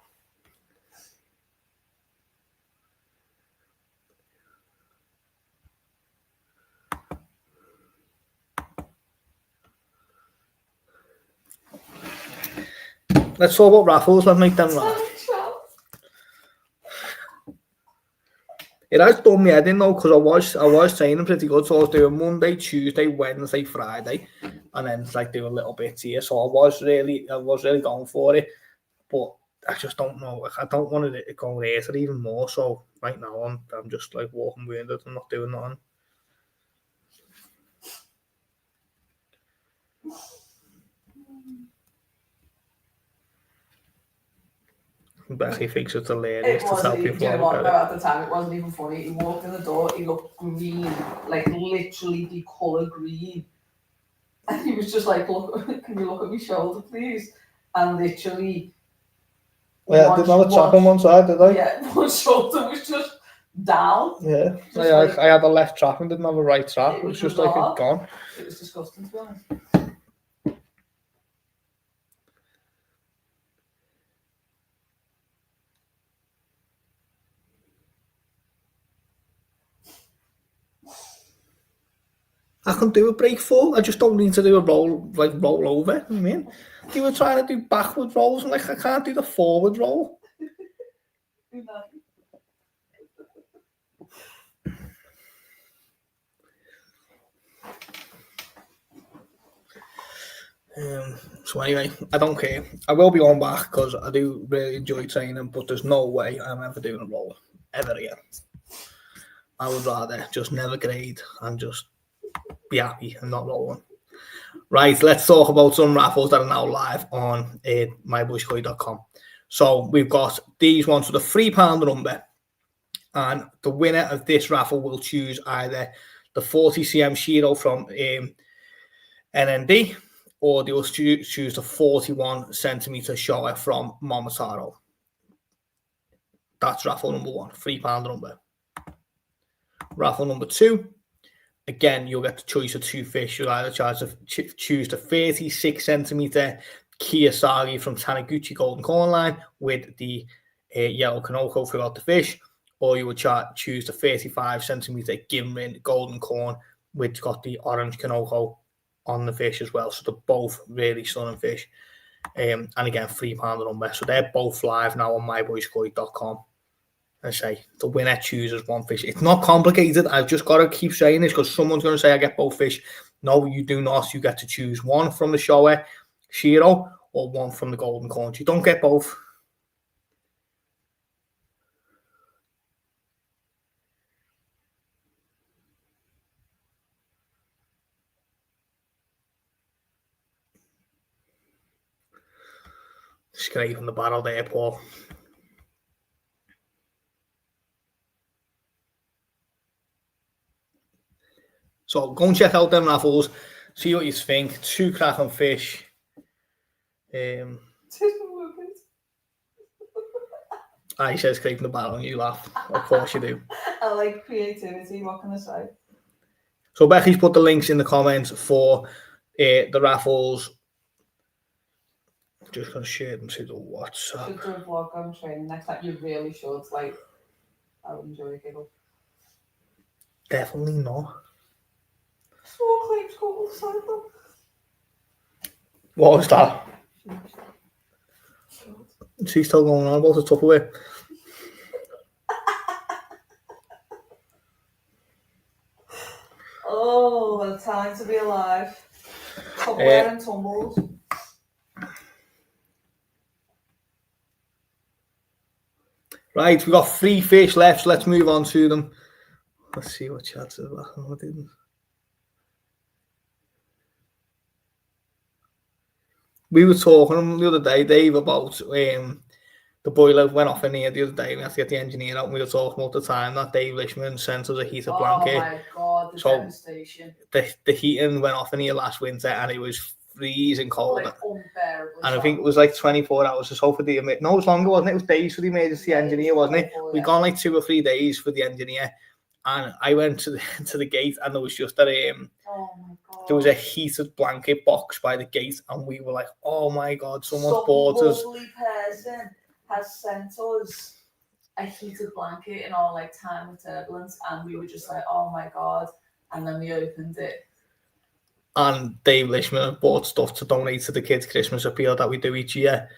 Let's talk about raffles. Let's make them laugh. It has done me head in though, because I was training pretty good. So I was doing Monday, Tuesday, Wednesday, Friday, and then like doing little bits here. So I was really going for it, but I just don't know. I don't want to go later even more. So right now I'm just like walking wounded and not doing nothing. Becky thinks it's hilarious to tell people at the time, it wasn't even funny. He walked in the door, he looked green, like literally the colour green. And he was just like, look, can you look at my shoulder, please? And literally... Yeah, I didn't have a chap on one side, did I? Yeah, one shoulder was just down. Yeah, I had a left trap and didn't have a right trap. It was just like it gone. It was disgusting, to be honest. I can do a break full. I just don't need to do a roll over. You mean? You were trying to do backward rolls, and like I can't do the forward roll. So anyway, I don't care. I will be on back because I do really enjoy training, but there's no way I'm ever doing a roll ever again. I would rather just never grade and just be happy and not rolling. Right, let's talk about some raffles that are now live on myboyskoi.com. So we've got these ones for the £3 number, and the winner of this raffle will choose either the 40cm Shiro from NND, or they will choose the 41cm Showa from Momotaro. That's raffle number one, £3 number. Raffle number two, again, you'll get the choice of two fish. You'll either choose the 36cm Kiasagi from Taniguchi Golden Corn line with the yellow Kanoko throughout the fish, or you would choose the 35cm Gimrin Golden Corn which got the orange Kanoko on the fish as well. So they're both really stunning fish. And again, £3 number. So they're both live now on myboyskoi.com. I say the winner chooses one fish. It's not complicated. I've just got to keep saying this because someone's going to say I get both fish. No, you do not. You get to choose one from the Showa Shiro or one from the Golden Corn. You don't get both. Scraping the barrel there, Paul. So go and check out them raffles. See what you think. Two cracking fish. I said scraping the barrel and you laugh. Of course you do. I like creativity. What can I say? So Becky's put the links in the comments for the raffles Just gonna share them to the WhatsApp. Should do a vlog on training next time. You really should. Like, I would enjoy a giggle. Definitely not. Small claims court beside them. What was that? She's still going on about the Tupperware. Oh, what a time to be alive. Tupperware and tumbles. Right, we've got 3 fish left, so let's move on to them. Let's see what chats are back on. What didn't. We were talking the other day, Dave, about the boiler went off in here the other day. We had to get the engineer out, and we were talking about the time that Dave Lishman sent us a heater blanket. Oh my God, the devastation. The heating went off in here last winter, and it was freezing cold. Like unbearable. And I think it was like 24 hours or so for the no, it was longer, wasn't it? It was days for the emergency engineer, wasn't it? We'd gone like 2 or 3 days for the engineer, and I went to the gate, and there was just a oh my God. there was a heated blanket box by the gate, and we were like, "Oh my God, someone's bought us." Some lovely person has sent us a heated blanket in our like time of turbulence, and we were just like, "Oh my God!" And then we opened it. And Dave Lishman bought stuff to donate to the kids' Christmas appeal that we do each year.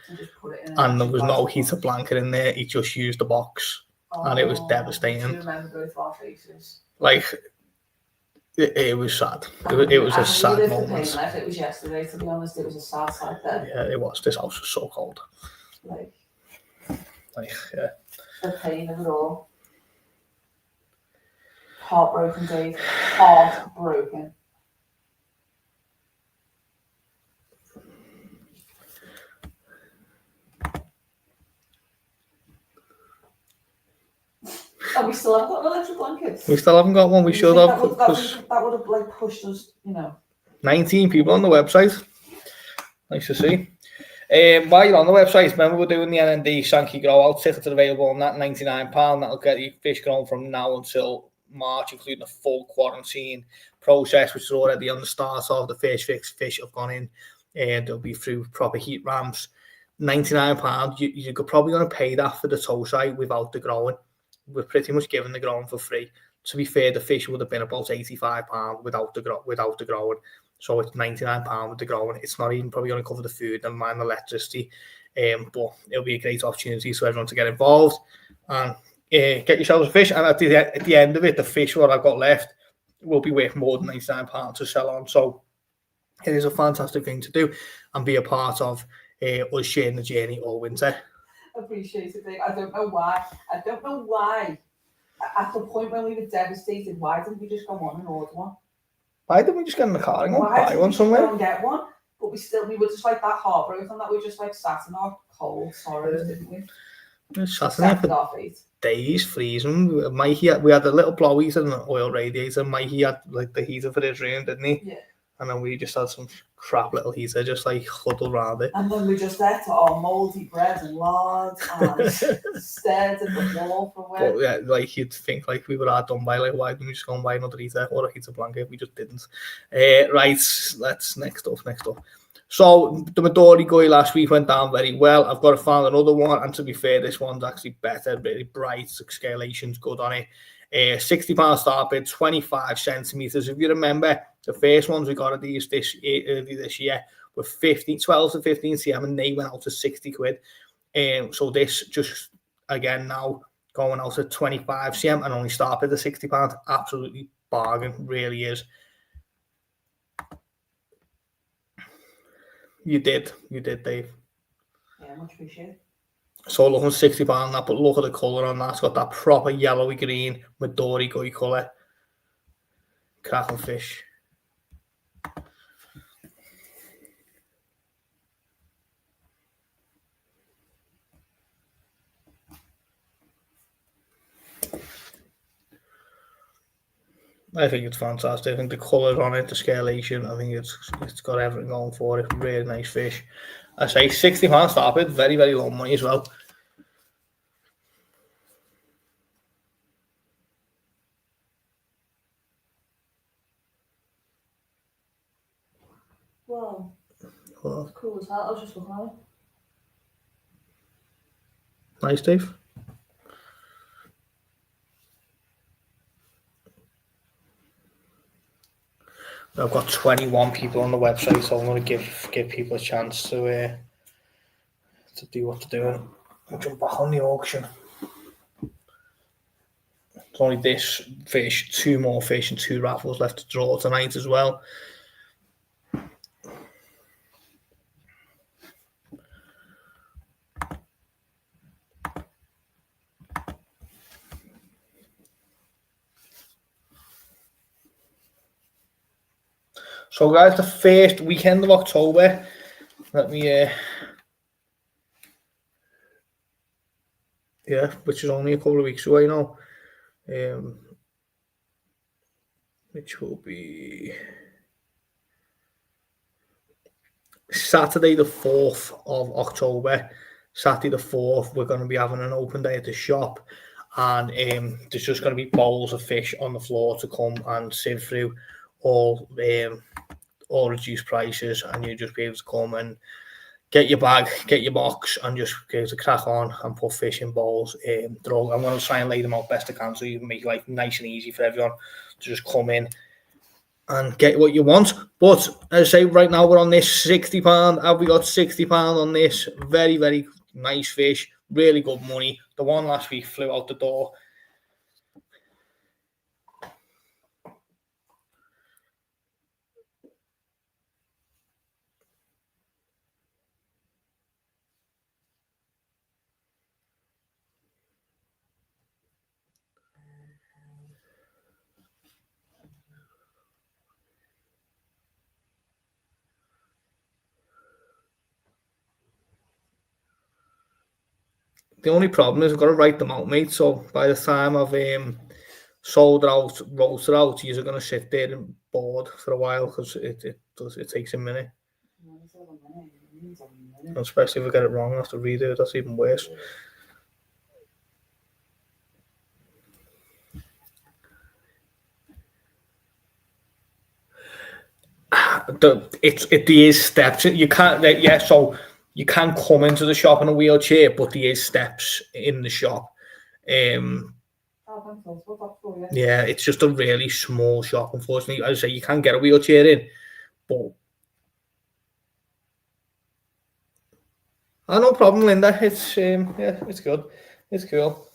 And there was no heated blanket in there. He just used the box. And it was devastating. I remember both our faces. Like, it was sad. It was a sad moment. It was yesterday, to be honest. It was a sad sight there. Yeah, it was. This house was so cold. Like yeah. The pain of it all. Heartbroken, Dave. Heartbroken. And we still haven't got an electric blanket. We still haven't got one. We should have. That would have like pushed us, 19 people on the website. Nice to see. While you're on the website, remember we're doing the NND Sanke Grow Out. Tickets are available on that, £99. That'll get you fish grown from now until March, including a full quarantine process, which is already on the start of. The first fish have gone in, and they'll be through proper heat ramps. £99. You're probably going to pay that for the tow site without the growing. We're pretty much giving the growing for free. To be fair, the fish would have been about £85 without the growing. So it's £99 with the growing. It's not even probably going to cover the food and mind the electricity. But it'll be a great opportunity for everyone to get involved and get yourselves a fish. And at the end of it, the fish what I've got left will be worth more than £99 to sell on. So it is a fantastic thing to do and be a part of us sharing the journey all winter. Appreciate it, Dave. I don't know why. At the point when we were devastated, why didn't we just go on and order one? Why didn't we just get in the car and go buy one somewhere? Why didn't we go and get one? But we were just like that heartbroken that we just like sat in our cold sorrows, didn't we? We sat in there for days, freezing. Mikey, we had a little blowies and an oil radiator. Mikey had like the heater for his room, didn't he? Yeah. And then we just had some crap little heater, just like huddled around it. And then we just ate our mouldy bread and lard and stared at the wall for a while. But yeah, like you'd think like we were done by, like why didn't we just go and buy another heater or a heater blanket? We just didn't. Right, let's next up. So the Madori Goi last week went down very well. I've got to find another one, and to be fair, this one's actually better, really bright, scalation's good on it. £60 start bid, 25 centimeters. If you remember, the first ones we got at these this year were 12 to 15 cm, and they went out to 60 quid. So this just again now going out to 25 cm and only start bid at £60. Absolutely bargain, really is. You did, Dave. Yeah, much appreciated. So looking £60 on that, but look at the colour on that. It's got that proper yellowy green Madori Goi colour. Cracking fish. I think it's fantastic. I think the colours on it, the scalation, I think it's got everything going for it. Really nice fish. I say £60 start bid, very, very low money as well. Wow. That's cool as hell. I was just looking at it. Nice, Dave. I've got 21 people on the website, so I'm going to give people a chance to do what they're doing. I'll jump back on the auction. It's only this fish, 2 more fish, and 2 raffles left to draw tonight as well. So, guys, the first weekend of October. Let me, which is only a couple of weeks away now. Which will be Saturday the 4th of October. Saturday the 4th, we're going to be having an open day at the shop, and there's just going to be bowls of fish on the floor to come and sieve through, all reduced prices, and you'll just be able to come and get your bag, get your box, and just go to crack on and put fish in bowls. I'm going to try and lay them out best I can, so you can make life nice and easy for everyone to just come in and get what you want. But as I say, right now we're on this £60. Have we got £60 on this? Very, very nice fish. Really good money. The one last week flew out the door. The only problem is I've got to write them out, mate. So by the time I've sold out, wrote it out, you're going to sit there and bored for a while, because it takes a minute. And especially if I get it wrong, I have to redo it. That's even worse. There is steps. You can't. So you can come into the shop in a wheelchair, but there is steps in the shop. Yeah, it's just a really small shop, unfortunately. As I say, you can get a wheelchair in, but no problem, Linda. It's it's good. It's cool.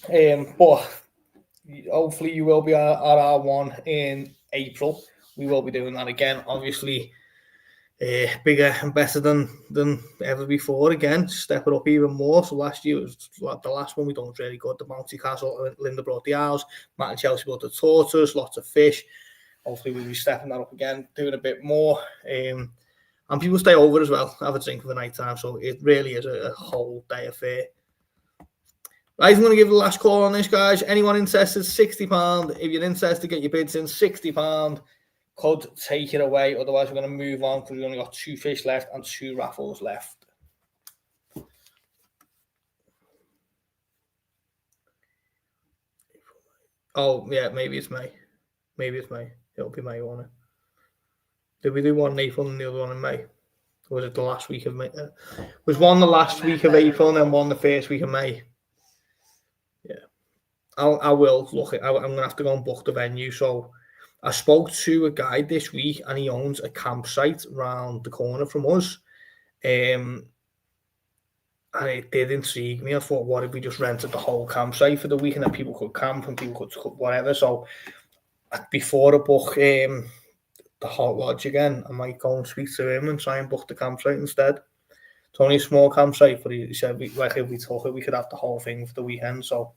But hopefully you will be at our one in April. We will be doing that again, obviously. Bigger and better than ever before. Again, step it up even more. So last year was the last one we done really good. The bouncy castle, Linda brought the owls, Matt and Chelsea brought the tortoise, lots of fish. Hopefully we'll be stepping that up again, doing a bit more. And people stay over as well, have a drink for the night time. So it really is a whole day affair. Right, I'm going to give the last call on this, guys. Anyone interested, £60. If you're interested, get your bids in, £60. Could take it away. Otherwise, we're going to move on, because we've only got 2 fish left and 2 raffles left. Oh, yeah, maybe it's May. It'll be May, won't it? Did we do one in April and the other one in May? Or was it the last week of May? Was one the last week of April and then one the first week of May? Yeah. I will look at. I'm going to have to go and book the venue. So I spoke to a guy this week, and he owns a campsite around the corner from us. And it did intrigue me. I thought, what if we just rented the whole campsite for the week, and then people could camp and people could cook whatever. So before I book the hot lodge again, I might go and speak to him and try and book the campsite instead. It's only a small campsite, but he said, if we took it, we could have the whole thing for the weekend. So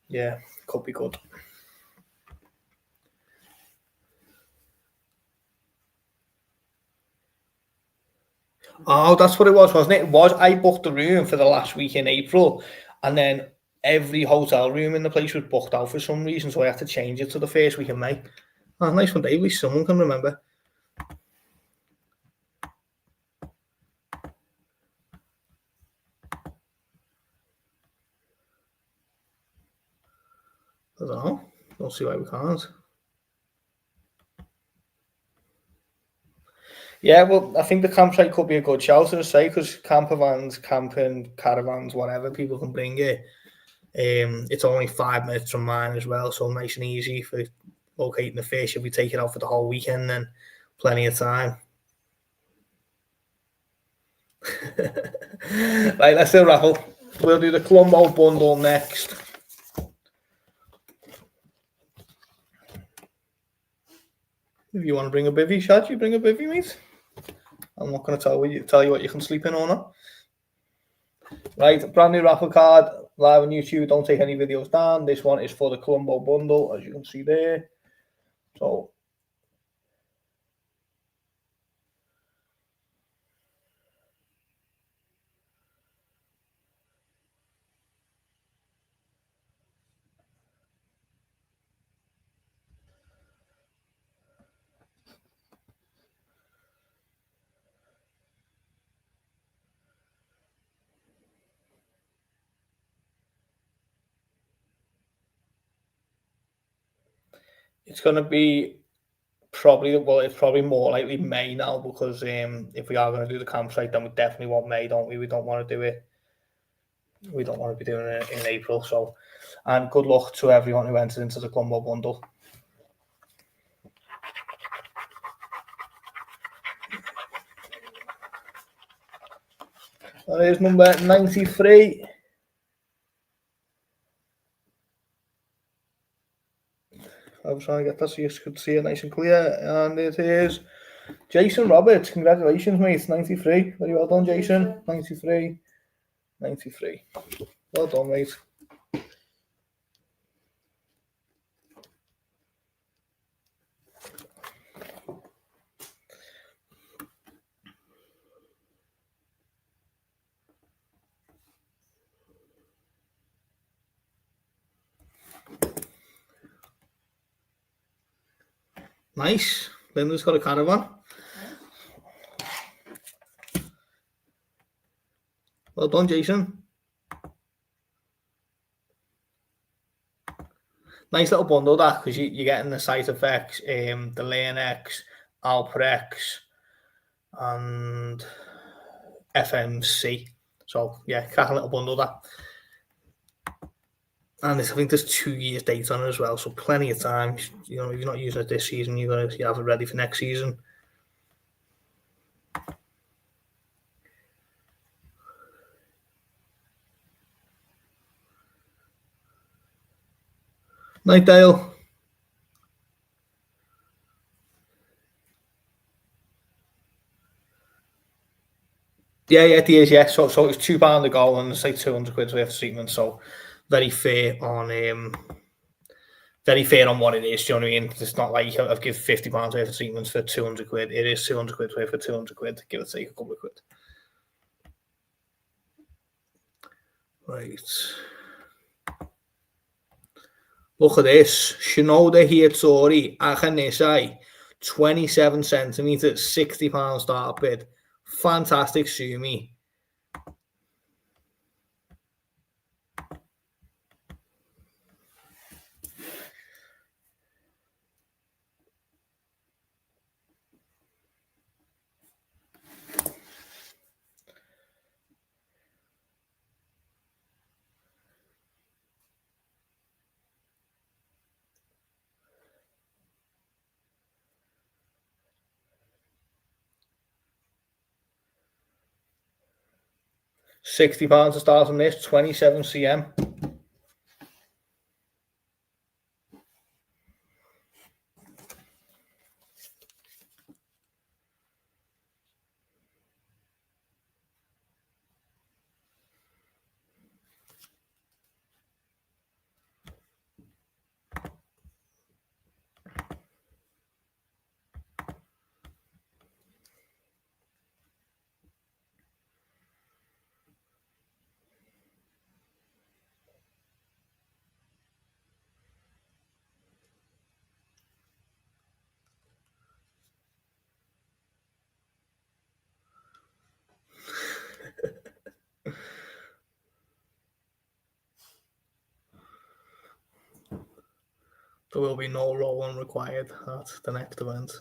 yeah, could be good. Oh, that's what it was, wasn't it? I booked the room for the last week in April, and then every hotel room in the place was booked out for some reason, so I had to change it to the first week in May. Oh, nice one, Dave. Someone can remember. I don't know. Don't see why we can't. Yeah, well, I think the campsite could be a good shout, as I say, because camper vans, camping, caravans, whatever, people can bring it. It's only 5 minutes from mine as well, so nice and easy for locating the fish. If we take it out for the whole weekend, then plenty of time. Right, let's do a raffle. We'll do the Columbo bundle next. If you want to bring a bivvy, Shad, you bring a bivvy, mate. I'm not going to tell you what you can sleep in or not. Right, brand new raffle card, live on YouTube. Don't take any videos down. This one is for the Columbo bundle, as you can see there. So it's going to be it's probably more likely May now, because if we are going to do the campsite, then we definitely want May, don't we? We don't want to do it. We don't want to be doing it in April. So, and good luck to everyone who entered into the Columbo bundle. That is number 93. I was trying to get that so you could see it nice and clear. And it is Jason Roberts. Congratulations, mate. 93. Very well done, Jason. 93. 93. Well done, mate. Nice. Linda's got a caravan. Well done, Jason. Nice little bundle, that, because you're getting the side effects, the Lane X, Alprex, and FMC. So, yeah, cracking little bundle, that. And I think there's 2 years date on it as well, so plenty of time. You know, if you're not using it this season, you have it ready for next season. Night, Dale. Yeah, it is, yeah. So it's £2 a go, and it's like 200 quid worth of treatment. So very fair on what it is. Do you know what I mean? It's not like I've given £50 worth of treatments for 200 quid. It is 200 quid worth for 200 quid. Give or take a couple of quid. Right. Look at this. Shinodi Hiatori Akanisai, 27 centimeters, £60 start bid. Fantastic sumi. £60 to start on this, 27 cm. There will be no rolling required at the next event.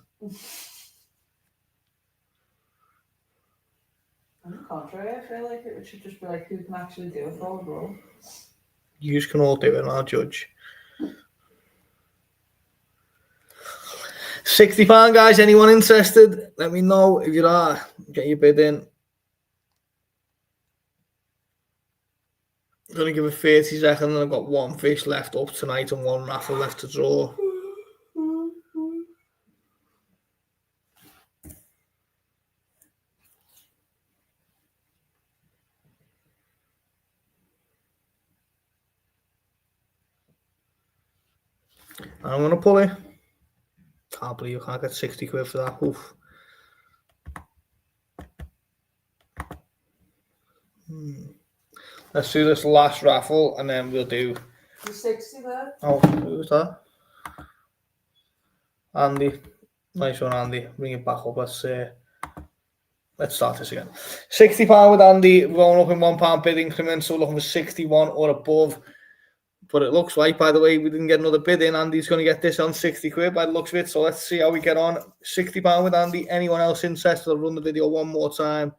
contrary. I feel like it should just be like who can actually do it for the role. You can all do it, and I'll judge. £60, guys. Anyone interested? Let me know. If you are, get your bid in. I'm gonna give it 30 seconds, and I've got one fish left up tonight and one raffle left to draw. I'm gonna pull it. Can't believe you can't get 60 quid for that. Oof. Let's do this last raffle and then we'll do. The 60 there. Oh, who's that? Andy. Nice one, Andy. Bring it back up. Let's start this again. £60 with Andy. We're going up in £1 bid increments, so we're looking for 61 or above. But it looks like, by the way, we didn't get another bid in. Andy's going to get this on 60 quid by the looks of it. So let's see how we get on. £60 with Andy. Anyone else interested? I'll run the video one more time.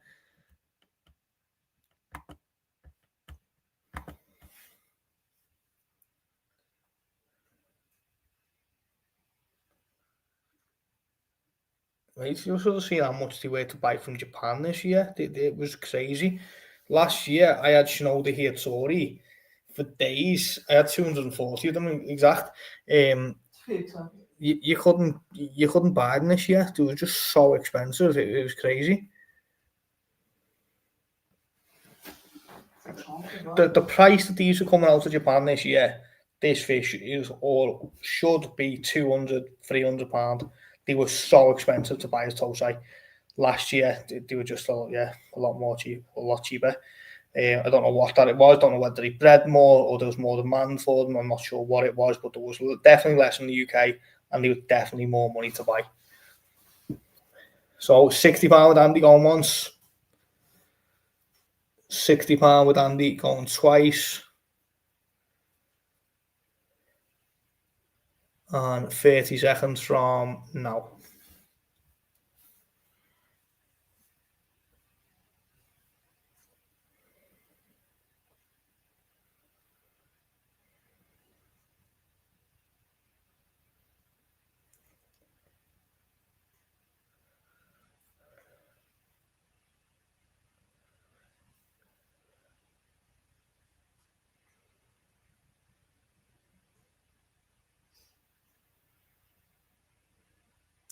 Right, you should have seen how much they were to buy from Japan this year. It was crazy. Last year, I had Shinodi Hiatori for days. I had 240 of them exact. You couldn't buy them this year. They were just so expensive. It was crazy. The price that these are coming out of Japan this year, this fish should be £200, £300. They were so expensive to buy as Tosai. Last year, they were just a lot cheaper. I don't know what that it was. I don't know whether he bred more or there was more demand for them. I'm not sure what it was, but there was definitely less in the UK and there was definitely more money to buy. So £60 with Andy going once. £60 with Andy going twice. And 30 seconds from now.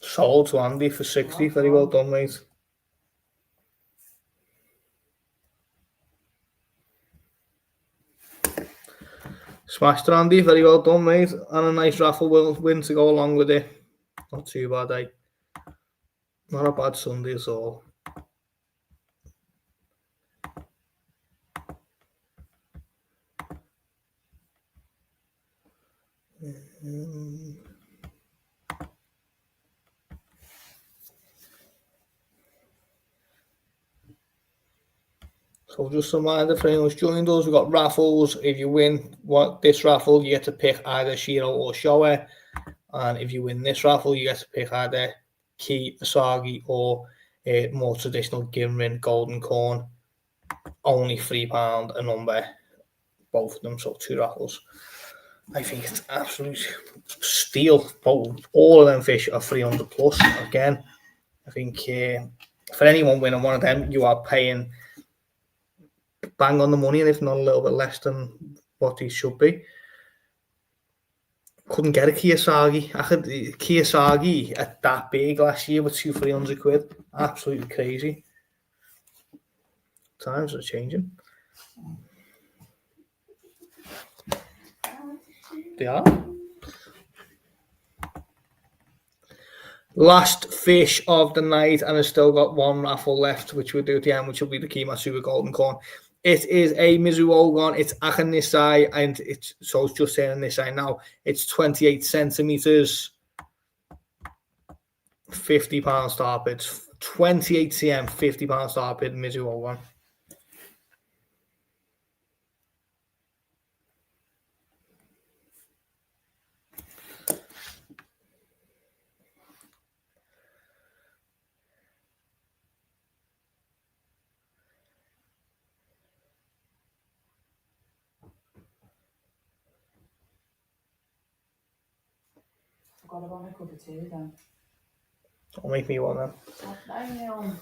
Sold to Andy for 60. Very well done, mate. Smashed it, Andy. Very well done, mate. And a nice raffle win to go along with it. Not too bad, eh? Not a bad Sunday at all. So just a reminder for anyone who's joined us, we've got raffles. If you win this raffle, you get to pick either Shiro or Showa. And if you win this raffle, you get to pick either Yucky Asagi or more traditional Ginrin Golden Corn. Only £3 a number, both of them, so 2 raffles. I think it's absolute steal. All of them fish are 300 plus. Again, I think for anyone winning one of them, you are paying bang on the money, and if not a little bit less than what these should be. Couldn't get a Kiyosagi. Kiyosagi at that big last year with 300 quid. Absolutely crazy. Times are changing. They are. Last fish of the night, and I've still got one raffle left, which we'll do at the end, which will be the Kimasu Golden Corn. It is a Mizuogon. It's Aka Nisai, and it's just saying Nisai now. It's 28 centimeters, £50 star bid. 28 cm, £50 star bid, Mizuogon. forgot about my cup of tea then. Don't make me one then. Stop banging on.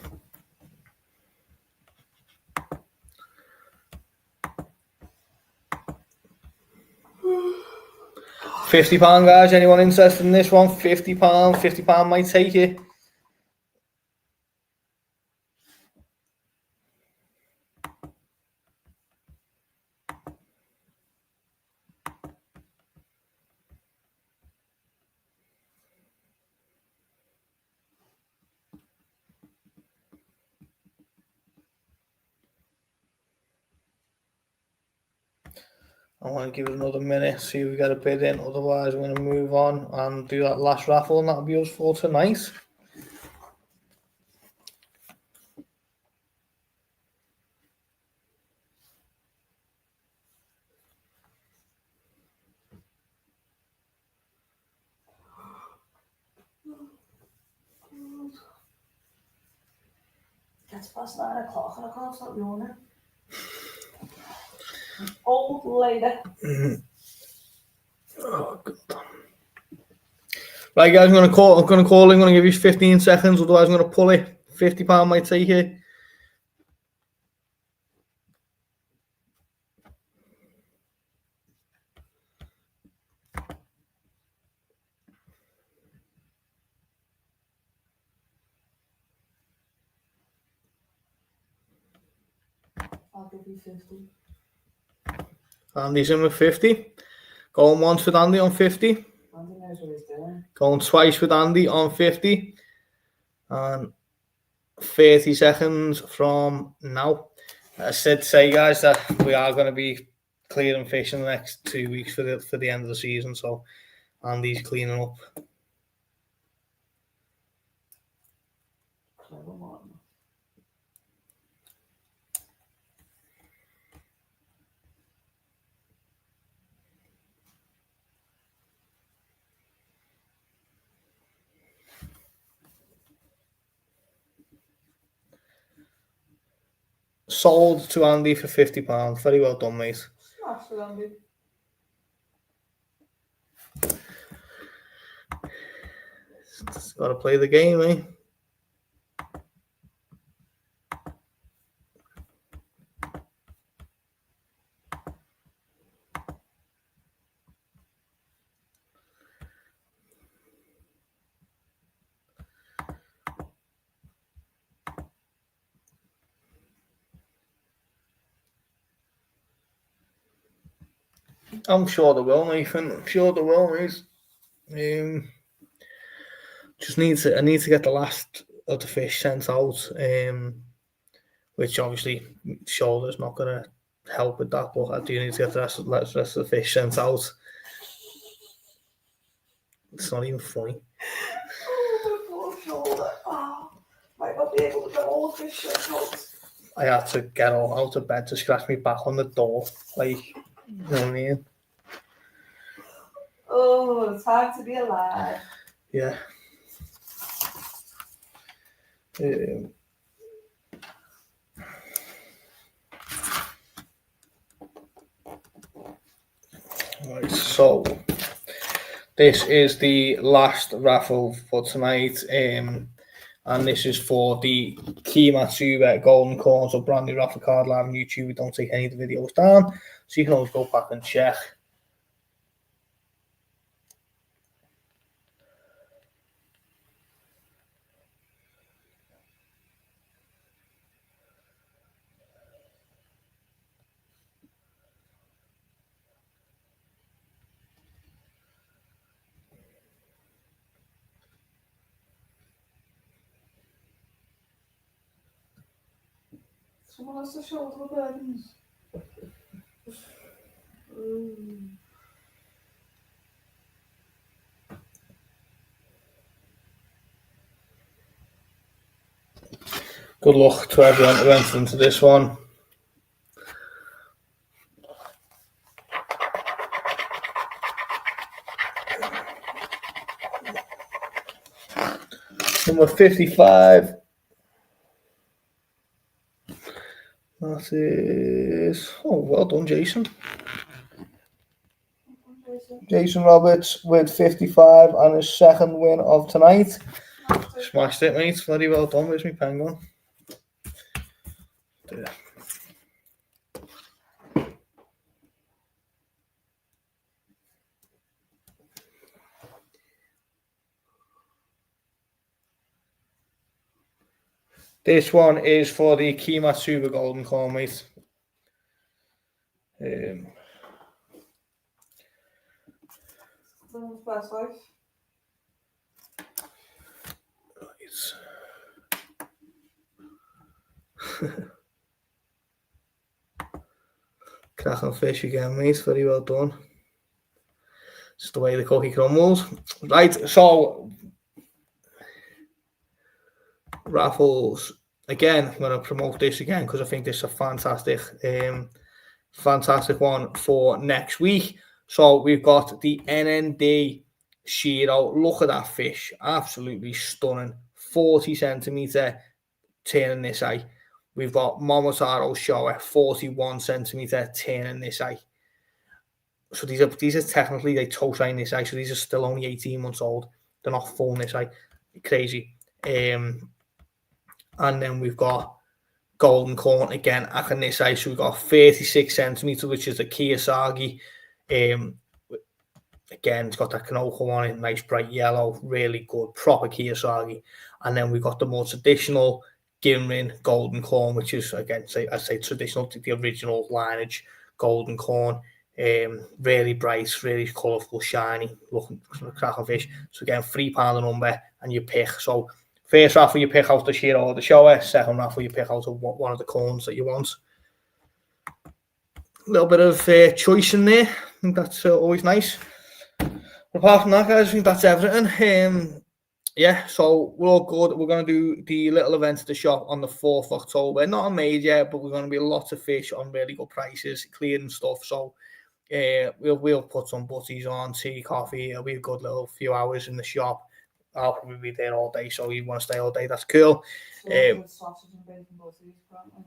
£50, guys. Anyone interested in this one? £50. £50 might take it. I want to give it another minute, see if we get a bid in. Otherwise, we're going to move on and do that last raffle, and that'll be us for tonight. It's past 9 o'clock and I can't stop yawning. Old lady. Oh, God. Right, guys, I'm going to call in. I'm going to give you 15 seconds. Otherwise, I'm going to pull it. £50 might take it. I'll give you 50. Andy's in with 50. Going once with Andy on 50. Andy knows what he's doing. Going twice with Andy on 50. And 30 seconds from now. I said say, guys, that we are going to be clearing fish in the next 2 weeks for the end of the season. So Andy's cleaning up. Clever one. Sold to Andy for £50. Very well done, mate. Smash it, Andy. Just got to play the game, eh? I'm sure they will, Nathan. I'm sure they will, mate. I need to get the last of the fish sent out. Which obviously shoulder's not going to help with that, but I do need to get the rest of the fish sent out. It's not even funny. Oh, my poor shoulder. Oh, might not be able to get all the fish out. I had to get out of bed to scratch me back on the door. Like, you know what I mean? Oh, it's hard to be alive. Yeah. Right, so this is the last raffle for tonight, and this is for the Kimasu Golden Corn. So brand new raffle card live on YouTube. We don't take any of the videos down, so you can always go back and check. Someone has to shoulder the burdens. Good luck to everyone who went into this one. Number 55. That is... Oh, well done, Jason. Jason Roberts with 55 and his second win of tonight. Smashed it, mate. Very well done. Where's my pen gone? There. This one is for the Kimasu Golden Corn, mate. Best life. Cracking fish again, mate. Very well done. Just the way the cookie crumbles. Right, so raffles. Again, I'm going to promote this again because I think this is a fantastic one for next week. So we've got the NND Shiro. Look at that fish. Absolutely stunning. 40 centimetre turning this eye. We've got Momotaro Showa, 41 centimetre turning this eye. So these are technically they toe sign this eye. So these are still only 18 months old. They're not full this eye. Crazy. And then we've got Golden Corn again, acting this eye. So we've got 36 centimetre, which is the Asagi. Again, it's got that Kanoko on it, nice bright yellow, really good, proper Asagi. And then we've got the more traditional Ginrin Golden Corn, which is, again, I say traditional, the original lineage Golden Corn. Really bright, really colourful, shiny, looking cracking fish. So again, £3 a number, and you pick. So first raffle, you pick out the Shiro or the Showa. Second raffle, you pick out one of the corns that you want. A little bit of choice in there. I think that's always nice. Apart from that, guys, I think that's everything. Yeah, so we're all good. We're going to do the little event at the shop on the 4th of October. Not made yet, but we're going to be lots of fish on really good prices, clearing stuff. So we'll put some butties on, tea, coffee. It'll be a good little few hours in the shop. I'll probably be there all day, so you want to stay all day, that's cool. Sausage and bacon butties, apparently.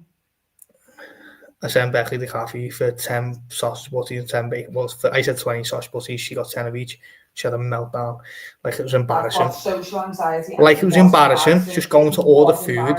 I sent Becky the coffee for 10 sausage butties and 10 bacon. Well, I said 20 sausage butties. She got 10 of each. She had a meltdown. Like, it was embarrassing. I've got social anxiety. Like, it was embarrassing. Just going to order food.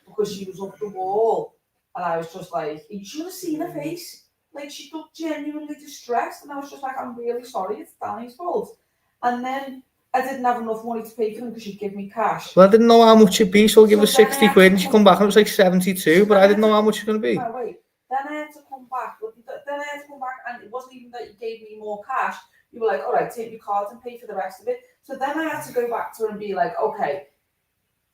Because she was up the wall. And I was just like, you should have seen her face. Like, she looked genuinely distressed. And I was just like, I'm really sorry. It's Danny's fault. And then I didn't have enough money to pay for them because she'd give me cash. Well, I didn't know how much it'd be, so I'll give her 60 quid. And she come back and it was like 72, but I didn't know how much it's going to be. No, wait. Then I had to come back. And it wasn't even that you gave me more cash. You were like, all right, take your cards and pay for the rest of it. So then I had to go back to her and be like, okay,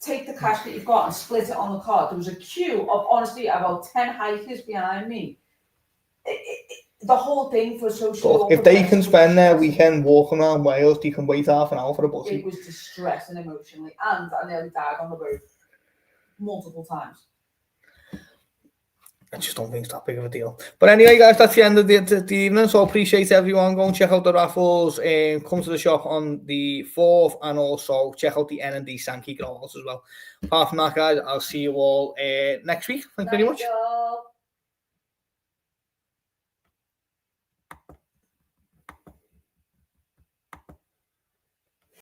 take the cash that you've got and split it on the card. There was a queue of, honestly, about 10 hikers behind me. The whole thing for social. If they can spend their weekend walking around Wales, they can wait half an hour for a butty. It was distressing emotionally, and I nearly died on the road multiple times. I just don't think it's that big of a deal. But anyway, guys, that's the end of the evening. So I appreciate everyone. Go and check out the raffles. Come to the shop on the 4th, and also check out the N&D Sanke Gromo as well. Apart from that, guys, I'll see you all next week. Thank you very much.